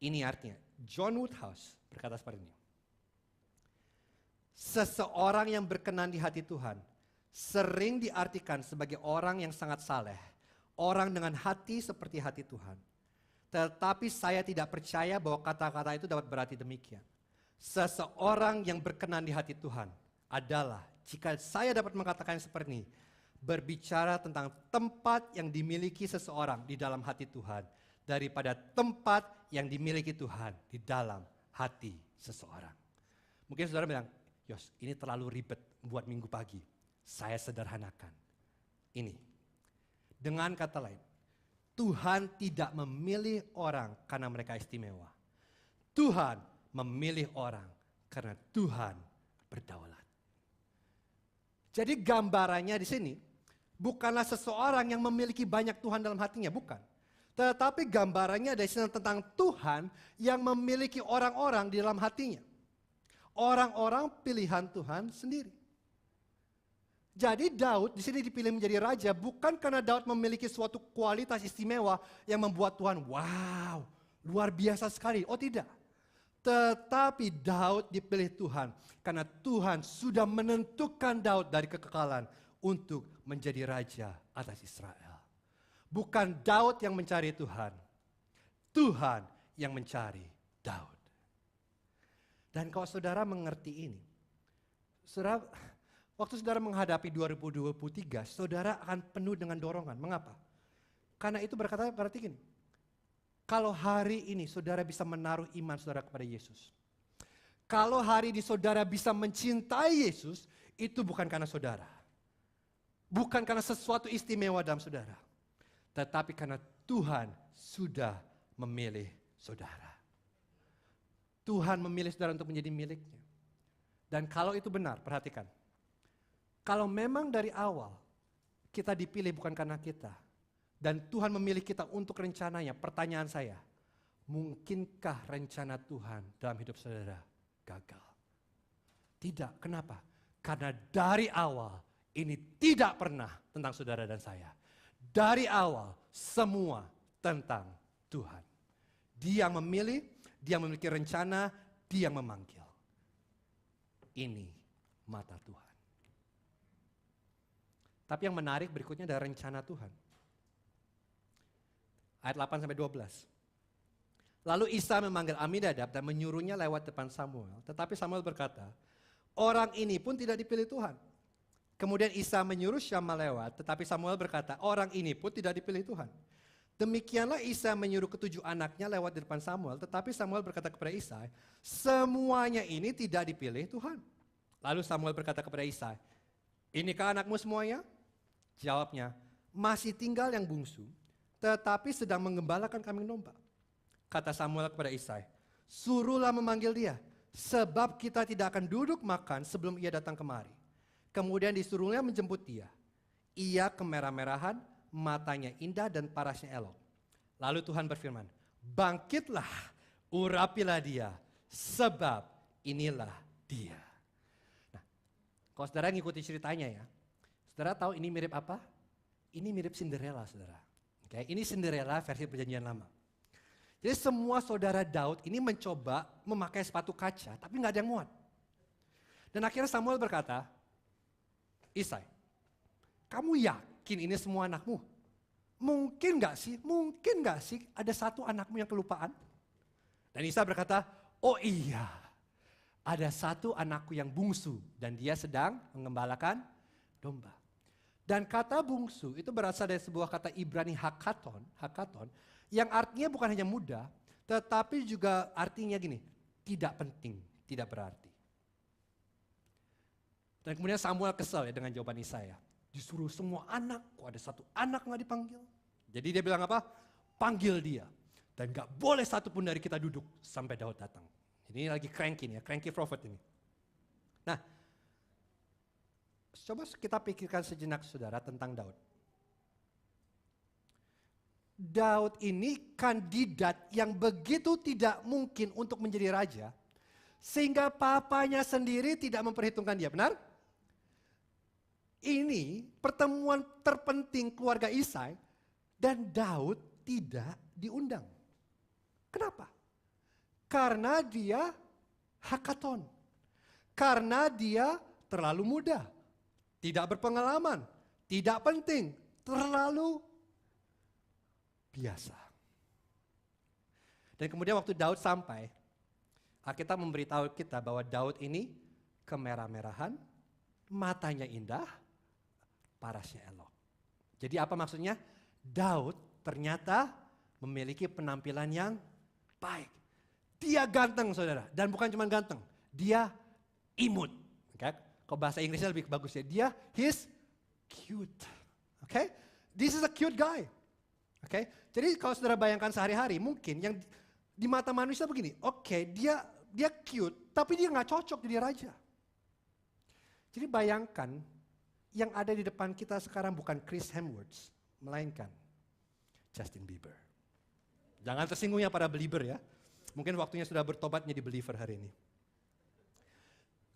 Ini artinya. John Woodhouse berkata seperti ini. Seseorang yang berkenan di hati Tuhan sering diartikan sebagai orang yang sangat saleh. Orang dengan hati seperti hati Tuhan. Tetapi saya tidak percaya bahwa kata-kata itu dapat berarti demikian. Seseorang yang berkenan di hati Tuhan adalah, jika saya dapat mengatakan seperti ini, berbicara tentang tempat yang dimiliki seseorang di dalam hati Tuhan daripada tempat yang dimiliki Tuhan di dalam hati seseorang. Mungkin saudara bilang, Yos, ini terlalu ribet buat minggu pagi. Saya sederhanakan. Ini, dengan kata lain, Tuhan tidak memilih orang karena mereka istimewa. Tuhan memilih orang karena Tuhan berdaulat. Jadi gambarannya di sini bukanlah seseorang yang memiliki banyak Tuhan dalam hatinya, bukan. Tetapi gambarannya ada tentang Tuhan yang memiliki orang-orang di dalam hatinya. Orang-orang pilihan Tuhan sendiri. Jadi Daud di sini dipilih menjadi raja bukan karena Daud memiliki suatu kualitas istimewa yang membuat Tuhan, wow, luar biasa sekali. Oh tidak. Tetapi Daud dipilih Tuhan karena Tuhan sudah menentukan Daud dari kekekalan untuk menjadi raja atas Israel. Bukan Daud yang mencari Tuhan. Tuhan yang mencari Daud. Dan kalau saudara mengerti ini, saudara, waktu saudara menghadapi 2023, saudara akan penuh dengan dorongan. Mengapa? Karena itu berarti gini, kalau hari ini saudara bisa menaruh iman saudara kepada Yesus. Kalau hari ini saudara bisa mencintai Yesus, itu bukan karena saudara. Bukan karena sesuatu istimewa dalam saudara. Tetapi karena Tuhan sudah memilih saudara. Tuhan memilih saudara untuk menjadi miliknya. Dan kalau itu benar, perhatikan. Kalau memang dari awal kita dipilih bukan karena kita, dan Tuhan memilih kita untuk rencananya, pertanyaan saya, mungkinkah rencana Tuhan dalam hidup saudara gagal? Tidak, kenapa? Karena dari awal ini tidak pernah tentang saudara dan saya. Dari awal semua tentang Tuhan. Dia yang memilih, dia yang memiliki rencana, dia yang memanggil. Ini mata Tuhan. Tapi yang menarik berikutnya adalah rencana Tuhan. Ayat 8-12. Lalu Isa memanggil Aminadab dan menyuruhnya lewat depan Samuel. Tetapi Samuel berkata, orang ini pun tidak dipilih Tuhan. Kemudian Isa menyuruh Syama lewat, tetapi Samuel berkata, orang ini pun tidak dipilih Tuhan. Demikianlah Isa menyuruh ketujuh anaknya lewat di depan Samuel, tetapi Samuel berkata kepada Isa, semuanya ini tidak dipilih Tuhan. Lalu Samuel berkata kepada Isa, inikah anakmu semuanya? Jawabnya, masih tinggal yang bungsu, tetapi sedang menggembalakan kambing domba. Kata Samuel kepada Isai, suruhlah memanggil dia, sebab kita tidak akan duduk makan sebelum ia datang kemari. Kemudian disuruhnya menjemput dia. Ia kemerah-merahan, matanya indah dan parasnya elok. Lalu Tuhan berfirman, bangkitlah, urapilah dia, sebab inilah dia. Nah, kalau saudara ngikuti ceritanya ya, saudara tahu ini mirip apa? Ini mirip Cinderella, saudara. Oke, ini Cinderella versi Perjanjian Lama. Jadi semua saudara Daud ini mencoba memakai sepatu kaca, tapi nggak ada yang muat. Dan akhirnya Samuel berkata, Isai, kamu yakin ini semua anakmu? Mungkin nggak sih ada satu anakmu yang kelupaan? Dan Isai berkata, oh iya, ada satu anakku yang bungsu dan dia sedang mengembalakan domba. Dan kata bungsu itu berasal dari sebuah kata Ibrani hakaton, yang artinya bukan hanya muda, tetapi juga artinya gini, tidak penting, tidak berarti. Dan kemudian Samuel kesal ya dengan jawaban Isaiah. Disuruh semua anak, kok ada satu anak nggak dipanggil? Jadi dia bilang apa? Panggil dia. Dan gak boleh satupun dari kita duduk sampai Daud datang. Ini lagi cranky nih ya, cranky prophet ini. Nah, coba kita pikirkan sejenak saudara tentang Daud. Daud ini kandidat yang begitu tidak mungkin untuk menjadi raja, sehingga papanya sendiri tidak memperhitungkan dia, benar? Ini pertemuan terpenting keluarga Isai dan Daud tidak diundang. Kenapa? Karena dia hakaton. Karena dia terlalu muda, tidak berpengalaman, tidak penting, terlalu biasa. Dan kemudian waktu Daud sampai, Alkitab memberitahu kita bahwa Daud ini kemerah-merahan, matanya indah, parasnya elok. Jadi apa maksudnya? Daud ternyata memiliki penampilan yang baik. Dia ganteng saudara, dan bukan cuma ganteng, dia imut. Okay? Kalau bahasa Inggrisnya lebih bagus ya, he's cute. Okay? This is a cute guy. Okay? Jadi kalau saudara bayangkan sehari-hari, mungkin yang di mata manusia begini, dia cute, tapi dia nggak cocok jadi raja. Jadi bayangkan, yang ada di depan kita sekarang bukan Chris Hemsworth, melainkan Justin Bieber. Jangan tersinggungnya para belieber ya. Mungkin waktunya sudah bertobat menjadi believer hari ini.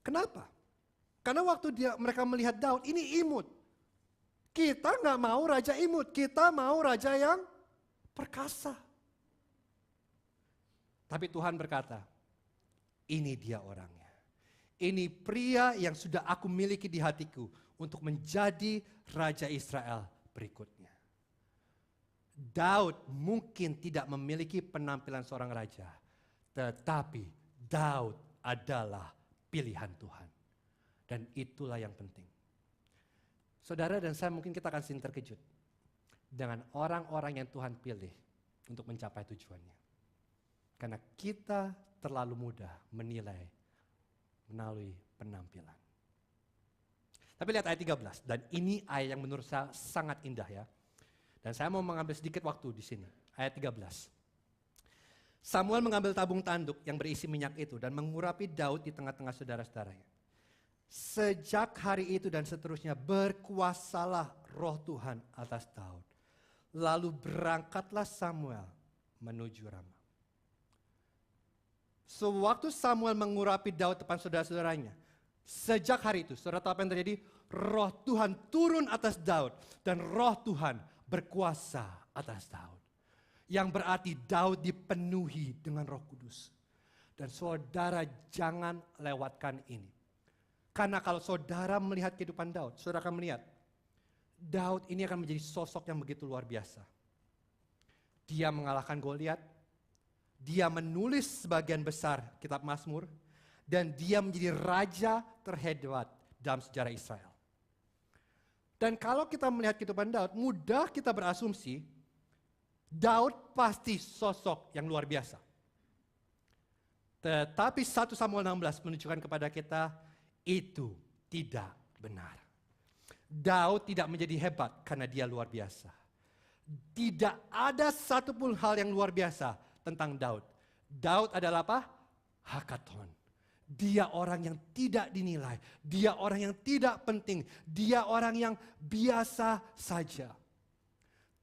Kenapa? Karena waktu mereka melihat Daud, ini imut. Kita nggak mau raja imut, kita mau raja yang perkasa. Tapi Tuhan berkata, ini dia orangnya. Ini pria yang sudah aku miliki di hatiku untuk menjadi raja Israel berikutnya. Daud mungkin tidak memiliki penampilan seorang raja, tetapi Daud adalah pilihan Tuhan. Dan itulah yang penting. Saudara dan saya mungkin kita akan sering terkejut dengan orang-orang yang Tuhan pilih untuk mencapai tujuannya. Karena kita terlalu mudah menilai melalui penampilan. Tapi lihat ayat 13, dan ini ayat yang menurut saya sangat indah ya. Dan saya mau mengambil sedikit waktu di sini. Ayat 13. Samuel mengambil tabung tanduk yang berisi minyak itu dan mengurapi Daud di tengah-tengah saudara-saudaranya. Sejak hari itu dan seterusnya berkuasalah roh Tuhan atas Daud. Lalu berangkatlah Samuel menuju Rama. Sewaktu Samuel mengurapi Daud depan saudara-saudaranya, sejak hari itu, saudara tahu apa yang terjadi? Roh Tuhan turun atas Daud dan roh Tuhan berkuasa atas Daud. Yang berarti Daud dipenuhi dengan Roh Kudus. Dan saudara jangan lewatkan ini. Karena kalau saudara melihat kehidupan Daud, saudara akan melihat Daud ini akan menjadi sosok yang begitu luar biasa. Dia mengalahkan Goliat, dia menulis sebagian besar kitab Mazmur, dan dia menjadi raja terhebat dalam sejarah Israel. Dan kalau kita melihat kehidupan Daud, mudah kita berasumsi Daud pasti sosok yang luar biasa. Tetapi 1 Samuel 16 menunjukkan kepada kita itu tidak benar. Daud tidak menjadi hebat karena dia luar biasa. Tidak ada satupun hal yang luar biasa tentang Daud. Daud adalah apa? Hakaton. Dia orang yang tidak dinilai. Dia orang yang tidak penting. Dia orang yang biasa saja.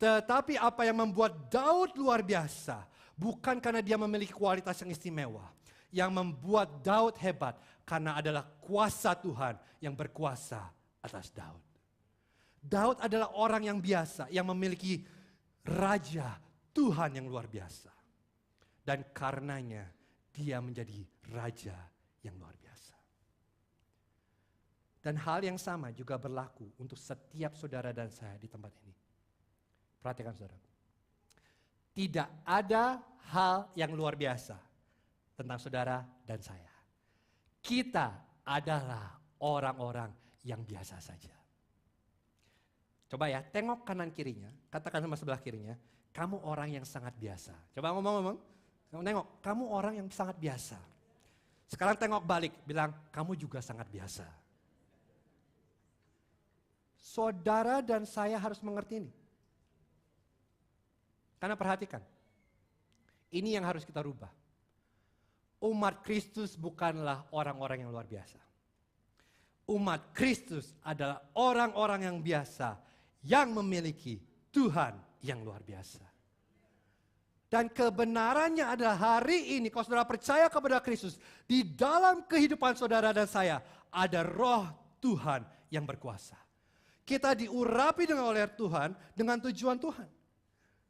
Tetapi apa yang membuat Daud luar biasa, bukan karena dia memiliki kualitas yang istimewa. Yang membuat Daud hebat, karena adalah kuasa Tuhan yang berkuasa atas Daud. Daud adalah orang yang biasa, yang memiliki Raja Tuhan yang luar biasa. Dan karenanya dia menjadi raja yang luar biasa. Dan hal yang sama juga berlaku untuk setiap saudara dan saya di tempat ini. Perhatikan saudara. Tidak ada hal yang luar biasa tentang saudara dan saya. Kita adalah orang-orang yang biasa saja. Coba ya, tengok kanan kirinya, katakan sama sebelah kirinya, kamu orang yang sangat biasa. Coba ngomong-ngomong, nengok, kamu orang yang sangat biasa. Sekarang tengok balik, bilang, kamu juga sangat biasa. Saudara dan saya harus mengerti ini. Karena perhatikan, ini yang harus kita rubah. Umat Kristus bukanlah orang-orang yang luar biasa. Umat Kristus adalah orang-orang yang biasa yang memiliki Tuhan yang luar biasa. Dan kebenarannya adalah hari ini kalau saudara percaya kepada Kristus, di dalam kehidupan saudara dan saya ada roh Tuhan yang berkuasa. Kita diurapi oleh Tuhan dengan tujuan Tuhan.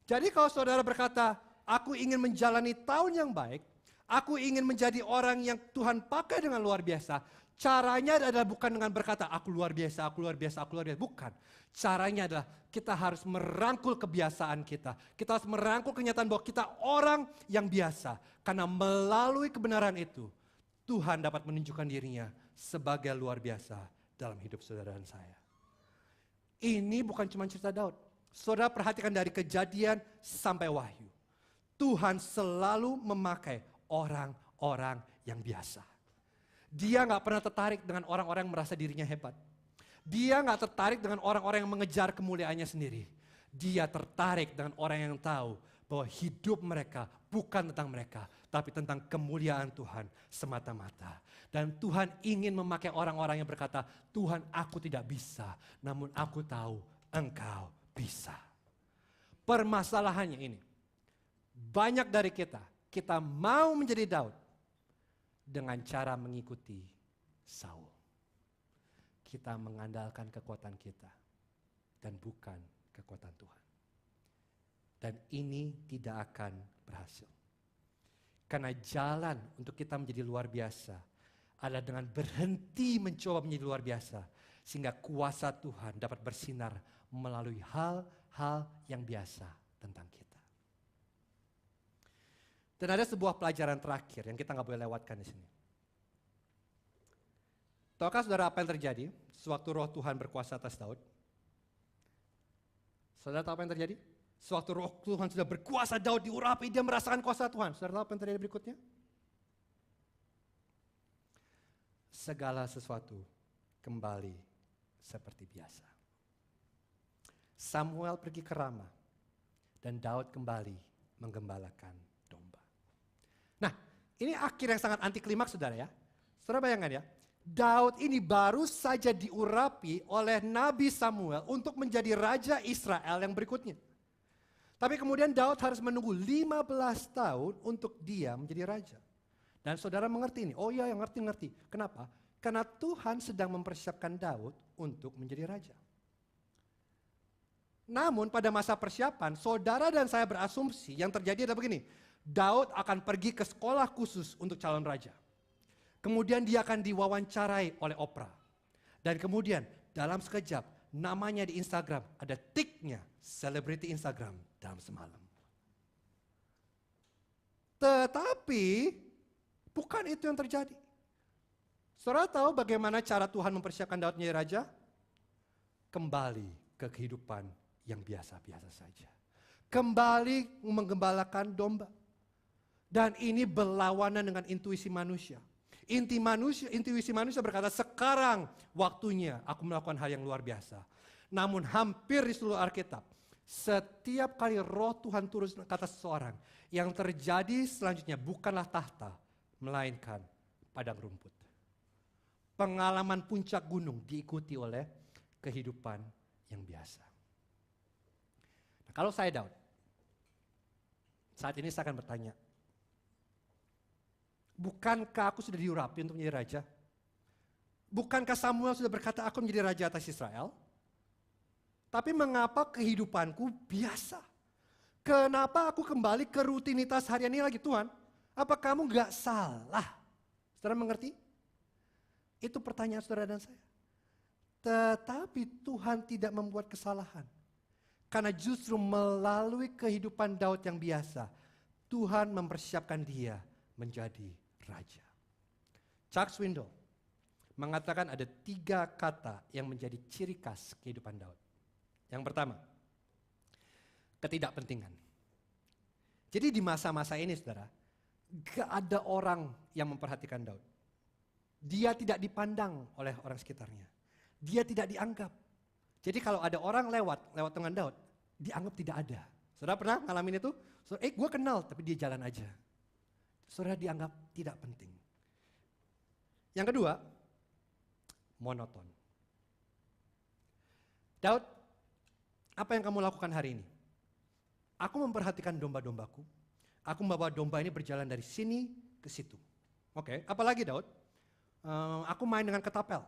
Jadi kalau saudara berkata, aku ingin menjalani tahun yang baik, aku ingin menjadi orang yang Tuhan pakai dengan luar biasa. Caranya adalah bukan dengan berkata, aku luar biasa, aku luar biasa, aku luar biasa. Bukan. Caranya adalah kita harus merangkul kebiasaan kita. Kita harus merangkul kenyataan bahwa kita orang yang biasa. Karena melalui kebenaran itu, Tuhan dapat menunjukkan dirinya sebagai luar biasa dalam hidup saudara dan saya. Ini bukan cuma cerita Daud. Saudara perhatikan dari Kejadian sampai Wahyu. Tuhan selalu memakai orang-orang yang biasa. Dia gak pernah tertarik dengan orang-orang yang merasa dirinya hebat. Dia gak tertarik dengan orang-orang yang mengejar kemuliaannya sendiri. Dia tertarik dengan orang yang tahu bahwa hidup mereka bukan tentang mereka, tapi tentang kemuliaan Tuhan semata-mata. Dan Tuhan ingin memakai orang-orang yang berkata, Tuhan aku tidak bisa, namun aku tahu Engkau bisa. Permasalahannya ini, banyak dari kita mau menjadi Daud dengan cara mengikuti Saul. Kita mengandalkan kekuatan kita dan bukan kekuatan Tuhan. Dan ini tidak akan berhasil. Karena jalan untuk kita menjadi luar biasa adalah dengan berhenti mencoba menjadi luar biasa. Sehingga kuasa Tuhan dapat bersinar melalui hal-hal yang biasa tentang kita. Dan ada sebuah pelajaran terakhir yang kita nggak boleh lewatkan di sini. Tahukah saudara apa yang terjadi sewaktu roh Tuhan berkuasa atas Daud? Saudara tahu apa yang terjadi? Sewaktu roh Tuhan sudah berkuasa, Daud diurapi, dia merasakan kuasa Tuhan. Saudara tahu apa yang terjadi berikutnya? Segala sesuatu kembali seperti biasa. Samuel pergi ke Rama dan Daud kembali menggembalakan domba. Nah, ini akhir yang sangat anti klimaks saudara ya. Saudara bayangkan ya, Daud ini baru saja diurapi oleh Nabi Samuel untuk menjadi raja Israel yang berikutnya. Tapi kemudian Daud harus menunggu 15 tahun untuk dia menjadi raja. Dan saudara mengerti ini, oh iya yang ngerti. Kenapa? Karena Tuhan sedang mempersiapkan Daud untuk menjadi raja. Namun pada masa persiapan, saudara dan saya berasumsi yang terjadi adalah begini. Daud akan pergi ke sekolah khusus untuk calon raja. Kemudian dia akan diwawancarai oleh Oprah. Dan kemudian dalam sekejap namanya di Instagram ada tiknya selebriti Instagram dalam semalam. Tetapi bukan itu yang terjadi. Saudara tahu bagaimana cara Tuhan mempersiapkan Daud menjadi raja? Kembali ke kehidupan yang biasa-biasa saja. Kembali menggembalakan domba. Dan ini berlawanan dengan intuisi manusia. Intuisi manusia berkata, sekarang waktunya aku melakukan hal yang luar biasa. Namun hampir di seluruh Alkitab, setiap kali roh Tuhan turun ke atas seseorang, yang terjadi selanjutnya bukanlah tahta, melainkan padang rumput. Pengalaman puncak gunung diikuti oleh kehidupan yang biasa. Nah, kalau saya Daud, saat ini saya akan bertanya, bukankah aku sudah diurapi untuk menjadi raja? Bukankah Samuel sudah berkata aku menjadi raja atas Israel? Tapi mengapa kehidupanku biasa? Kenapa aku kembali ke rutinitas harian ini lagi Tuhan? Apa kamu gak salah? Saudara mengerti? Itu pertanyaan saudara dan saya. Tetapi Tuhan tidak membuat kesalahan. Karena justru melalui kehidupan Daud yang biasa, Tuhan mempersiapkan dia menjadi raja. Chuck Swindoll mengatakan ada 3 kata yang menjadi ciri khas kehidupan Daud. Yang pertama, ketidakpentingan. Jadi di masa-masa ini saudara, gak ada orang yang memperhatikan Daud. Dia tidak dipandang oleh orang sekitarnya. Dia tidak dianggap. Jadi kalau ada orang lewat dengan Daud, dianggap tidak ada. Saudara pernah ngalamin itu? Gue kenal, tapi dia jalan aja. Saudara dianggap tidak penting. Yang kedua, monoton. Daud, apa yang kamu lakukan hari ini? Aku memperhatikan domba-dombaku. Aku membawa domba ini berjalan dari sini ke situ. Oke, apalagi Daud? Aku main dengan ketapel.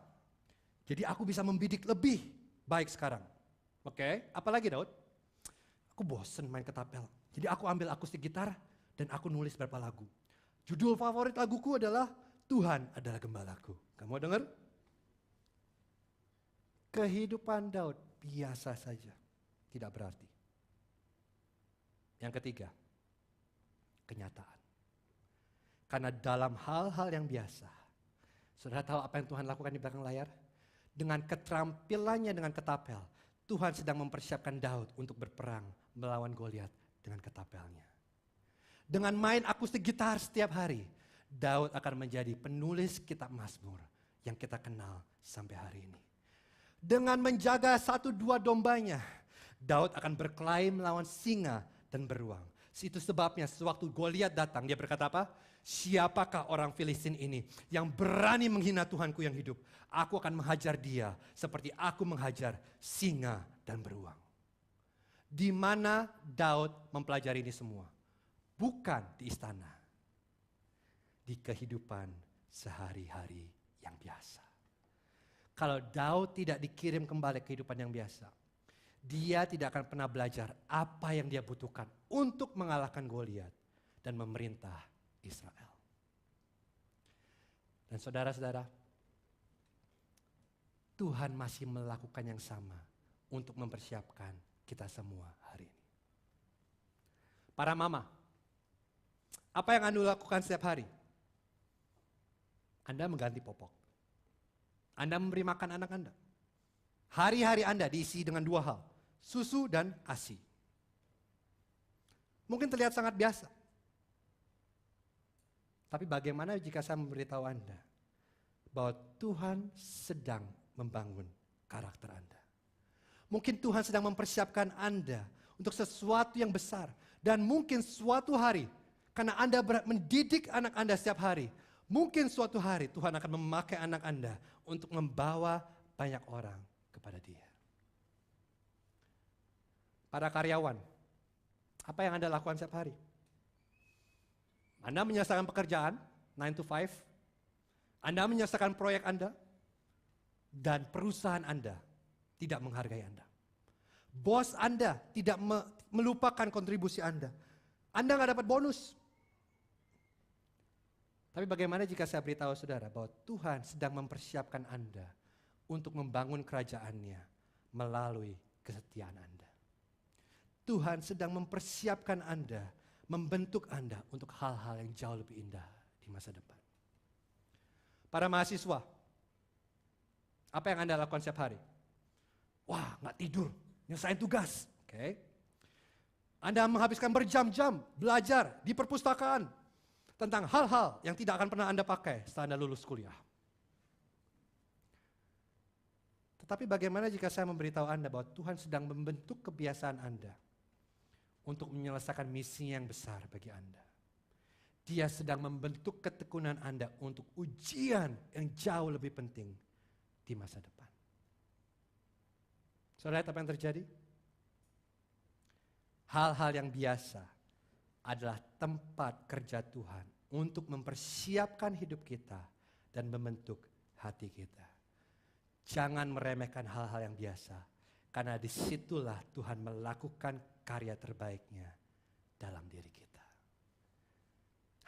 Jadi aku bisa membidik lebih baik sekarang. Oke, apalagi Daud? Aku bosen main ketapel. Jadi aku ambil akustik gitar dan aku nulis beberapa lagu. Judul favorit laguku adalah Tuhan adalah gembalaku. Kamu dengar? Kehidupan Daud biasa saja, tidak berarti. Yang ketiga, kenyataan. Karena dalam hal-hal yang biasa, saudara tahu apa yang Tuhan lakukan di belakang layar? Dengan keterampilannya dengan ketapel, Tuhan sedang mempersiapkan Daud untuk berperang melawan Goliat dengan ketapelnya. Dengan main akustik gitar setiap hari, Daud akan menjadi penulis kitab Mazmur yang kita kenal sampai hari ini. Dengan menjaga 1-2 dombanya, Daud akan berkelahi melawan singa dan beruang. Itu sebabnya sewaktu Goliat datang, dia berkata apa? Siapakah orang Filistin ini yang berani menghina Tuhanku yang hidup? Aku akan menghajar dia seperti aku menghajar singa dan beruang. Di mana Daud mempelajari ini semua? Bukan di istana. Di kehidupan sehari-hari yang biasa. Kalau Daud tidak dikirim kembali ke kehidupan yang biasa, dia tidak akan pernah belajar apa yang dia butuhkan untuk mengalahkan Goliat dan memerintah Israel. Dan saudara-saudara, Tuhan masih melakukan yang sama untuk mempersiapkan kita semua hari ini. Para mama, apa yang Anda lakukan setiap hari? Anda mengganti popok. Anda memberi makan anak Anda. Hari-hari Anda diisi dengan 2 hal, susu dan ASI. Mungkin terlihat sangat biasa. Tapi bagaimana jika saya memberitahu Anda bahwa Tuhan sedang membangun karakter Anda. Mungkin Tuhan sedang mempersiapkan Anda untuk sesuatu yang besar. Dan mungkin suatu hari, karena Anda mendidik anak Anda setiap hari, mungkin suatu hari Tuhan akan memakai anak Anda untuk membawa banyak orang kepada Dia. Para karyawan, apa yang Anda lakukan setiap hari? Anda menyelesaikan pekerjaan 9 to 5, Anda menyelesaikan proyek Anda, dan perusahaan Anda tidak menghargai Anda. Bos Anda tidak melupakan kontribusi Anda. Anda nggak dapat bonus. Tapi bagaimana jika saya beritahu saudara bahwa Tuhan sedang mempersiapkan Anda untuk membangun kerajaannya melalui kesetiaan Anda. Tuhan sedang mempersiapkan Anda, membentuk Anda untuk hal-hal yang jauh lebih indah di masa depan. Para mahasiswa, apa yang Anda lakukan setiap hari? Wah, nggak tidur, nyelesain tugas. Oke. Anda menghabiskan berjam-jam belajar di perpustakaan tentang hal-hal yang tidak akan pernah Anda pakai setelah Anda lulus kuliah. Tetapi bagaimana jika saya memberitahu Anda bahwa Tuhan sedang membentuk kebiasaan Anda untuk menyelesaikan misi yang besar bagi Anda. Dia sedang membentuk ketekunan Anda untuk ujian yang jauh lebih penting di masa depan. Saudara, lihat apa yang terjadi? Hal-hal yang biasa adalah tempat kerja Tuhan untuk mempersiapkan hidup kita dan membentuk hati kita. Jangan meremehkan hal-hal yang biasa, karena disitulah Tuhan melakukan karya terbaiknya dalam diri kita.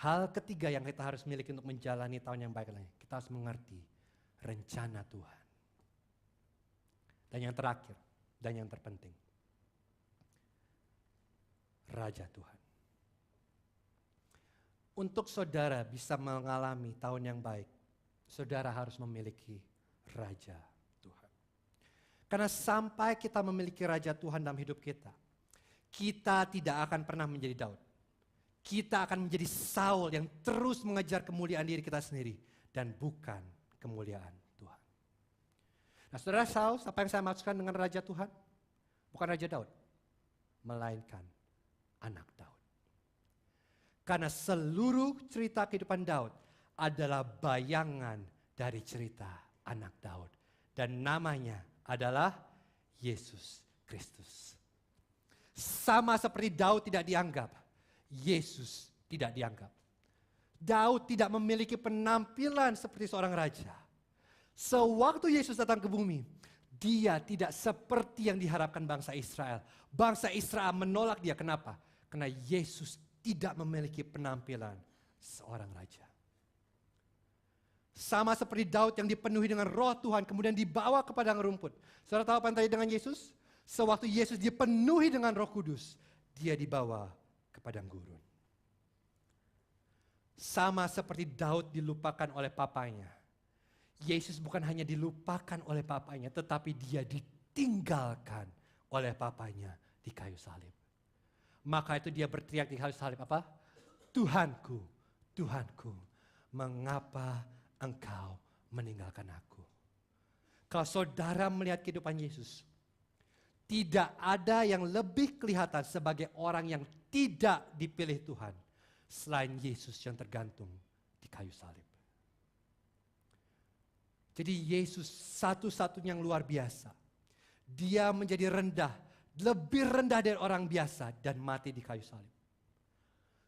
Hal ketiga yang kita harus miliki untuk menjalani tahun yang baik lainnya, kita harus mengerti rencana Tuhan. Dan yang terakhir, dan yang terpenting, Raja Tuhan. Untuk saudara bisa mengalami tahun yang baik, saudara harus memiliki Raja Tuhan. Karena sampai kita memiliki Raja Tuhan dalam hidup kita, kita tidak akan pernah menjadi Daud. Kita akan menjadi Saul yang terus mengejar kemuliaan diri kita sendiri dan bukan kemuliaan Tuhan. Nah, saudara Saul, apa yang saya maksudkan dengan Raja Tuhan? Bukan Raja Daud, melainkan anak Daud. Karena seluruh cerita kehidupan Daud adalah bayangan dari cerita anak Daud. Dan namanya adalah Yesus Kristus. Sama seperti Daud tidak dianggap, Yesus tidak dianggap. Daud tidak memiliki penampilan seperti seorang raja. Sewaktu Yesus datang ke bumi, dia tidak seperti yang diharapkan bangsa Israel. Bangsa Israel menolak dia. Kenapa? Karena Yesus tidak memiliki penampilan seorang raja. Sama seperti Daud yang dipenuhi dengan roh Tuhan kemudian dibawa ke padang rumput. Saudara tahu apa yang terjadi dengan Yesus? Sewaktu Yesus dipenuhi dengan Roh Kudus, dia dibawa ke padang gurun. Sama seperti Daud dilupakan oleh papanya. Yesus bukan hanya dilupakan oleh papanya, tetapi dia ditinggalkan oleh papanya di kayu salib. Maka itu dia berteriak di kayu salib apa? Tuhanku, Tuhanku, mengapa Engkau meninggalkan aku? Kalau saudara melihat kehidupan Yesus, tidak ada yang lebih kelihatan sebagai orang yang tidak dipilih Tuhan selain Yesus yang tergantung di kayu salib. Jadi Yesus satu-satunya yang luar biasa. Dia menjadi rendah, lebih rendah dari orang biasa dan mati di kayu salib.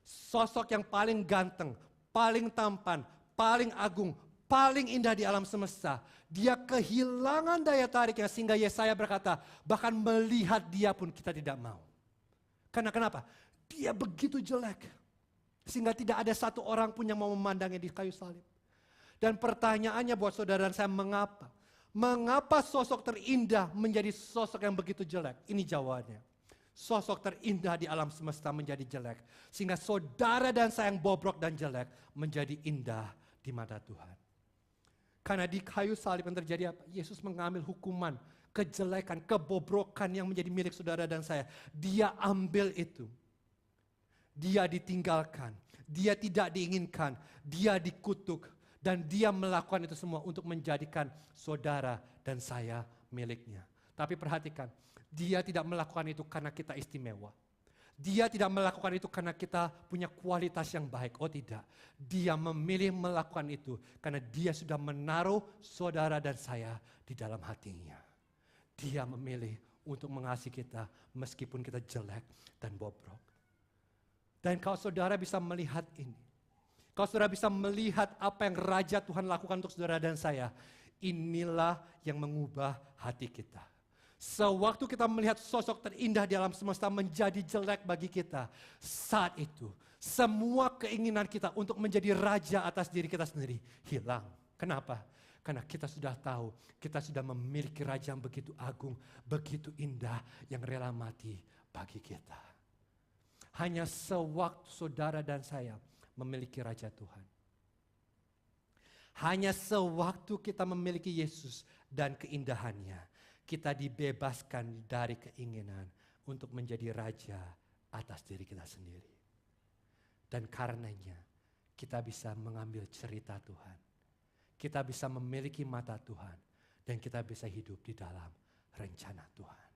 Sosok yang paling ganteng, paling tampan, paling agung, paling indah di alam semesta. Dia kehilangan daya tariknya sehingga Yesaya berkata, bahkan melihat dia pun kita tidak mau. Karena kenapa? Dia begitu jelek. Sehingga tidak ada satu orang pun yang mau memandangnya di kayu salib. Dan pertanyaannya buat saudara dan saya, mengapa? Mengapa sosok terindah menjadi sosok yang begitu jelek? Ini jawabannya. Sosok terindah di alam semesta menjadi jelek. Sehingga saudara dan saya yang bobrok dan jelek menjadi indah di mata Tuhan. Karena di kayu salib yang terjadi apa? Yesus mengambil hukuman, kejelekan, kebobrokan yang menjadi milik saudara dan saya. Dia ambil itu. Dia ditinggalkan, dia tidak diinginkan, dia dikutuk. Dan dia melakukan itu semua untuk menjadikan saudara dan saya miliknya. Tapi perhatikan, dia tidak melakukan itu karena kita istimewa. Dia tidak melakukan itu karena kita punya kualitas yang baik. Oh tidak, dia memilih melakukan itu karena dia sudah menaruh saudara dan saya di dalam hatinya. Dia memilih untuk mengasihi kita meskipun kita jelek dan bobrok. Dan kalau saudara bisa melihat ini, kalau saudara bisa melihat apa yang Raja Tuhan lakukan untuk saudara dan saya, inilah yang mengubah hati kita. Sewaktu kita melihat sosok terindah di alam semesta menjadi jelek bagi kita, saat itu semua keinginan kita untuk menjadi raja atas diri kita sendiri hilang. Kenapa? Karena kita sudah tahu, kita sudah memiliki raja yang begitu agung, begitu indah, yang rela mati bagi kita. Hanya sewaktu saudara dan saya memiliki Raja Tuhan. Hanya sewaktu kita memiliki Yesus dan keindahannya, kita dibebaskan dari keinginan untuk menjadi raja atas diri kita sendiri. Dan karenanya kita bisa mengambil cerita Tuhan. Kita bisa memiliki mata Tuhan. Dan kita bisa hidup di dalam rencana Tuhan.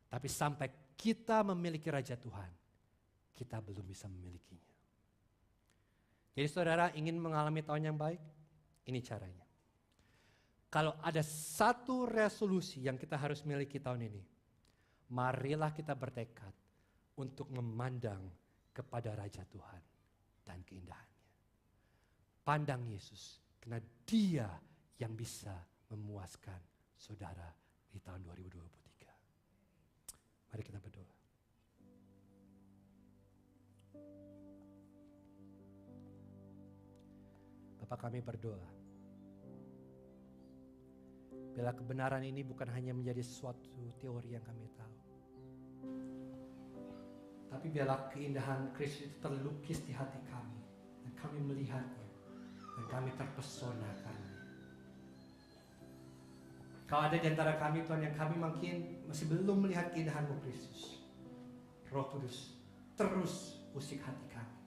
Tapi sampai kita memiliki Raja Tuhan, kita belum bisa memilikinya. Jadi saudara ingin mengalami tahun yang baik? Ini caranya. Kalau ada satu resolusi yang kita harus miliki tahun ini, marilah kita bertekad untuk memandang kepada Raja Tuhan dan keindahannya. Pandang Yesus, karena Dia yang bisa memuaskan saudara di tahun 2023. Mari kita berdoa. Bapa, kami berdoa, bila kebenaran ini bukan hanya menjadi suatu teori yang kami tahu, tapi biarlah keindahan Kristus itu terlukis di hati kami, dan kami melihatnya, dan kami terpesona karena kalau ada di antara kami Tuhan yang kami mungkin masih belum melihat keindahan-Mu Kristus, Roh Kudus terus usik hati kami,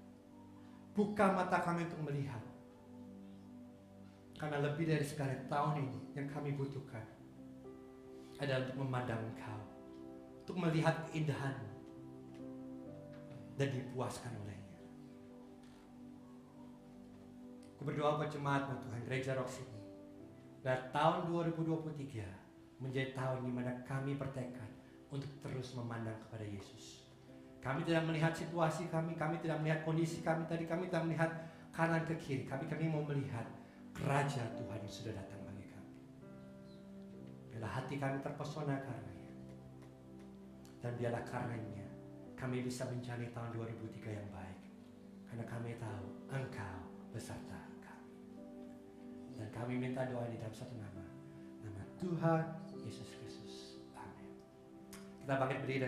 buka mata kami untuk melihat. Karena lebih dari segala tahun ini yang kami butuhkan adalah untuk memandang Engkau, untuk melihat keindahan-Mu dan dipuaskan olehnya. Aku berdoa buat jemaat-Mu Tuhan, Gereja Rock City, biar tahun 2023 menjadi tahun di mana kami bertekad untuk terus memandang kepada Yesus. Kami tidak melihat situasi kami tidak melihat kondisi kami tadi, kami tidak melihat kanan ke kiri, kami mau melihat Raja Tuhan yang sudah datang bagi kami. Biarlah hati kami terpesona karenanya, dan biarlah karenanya kami bisa menjalani tahun 2003 yang baik, karena kami tahu Engkau beserta kami. Dan kami minta doa di dalam satu nama Tuhan Yesus Kristus. Amin. Kita bangkit berdiri.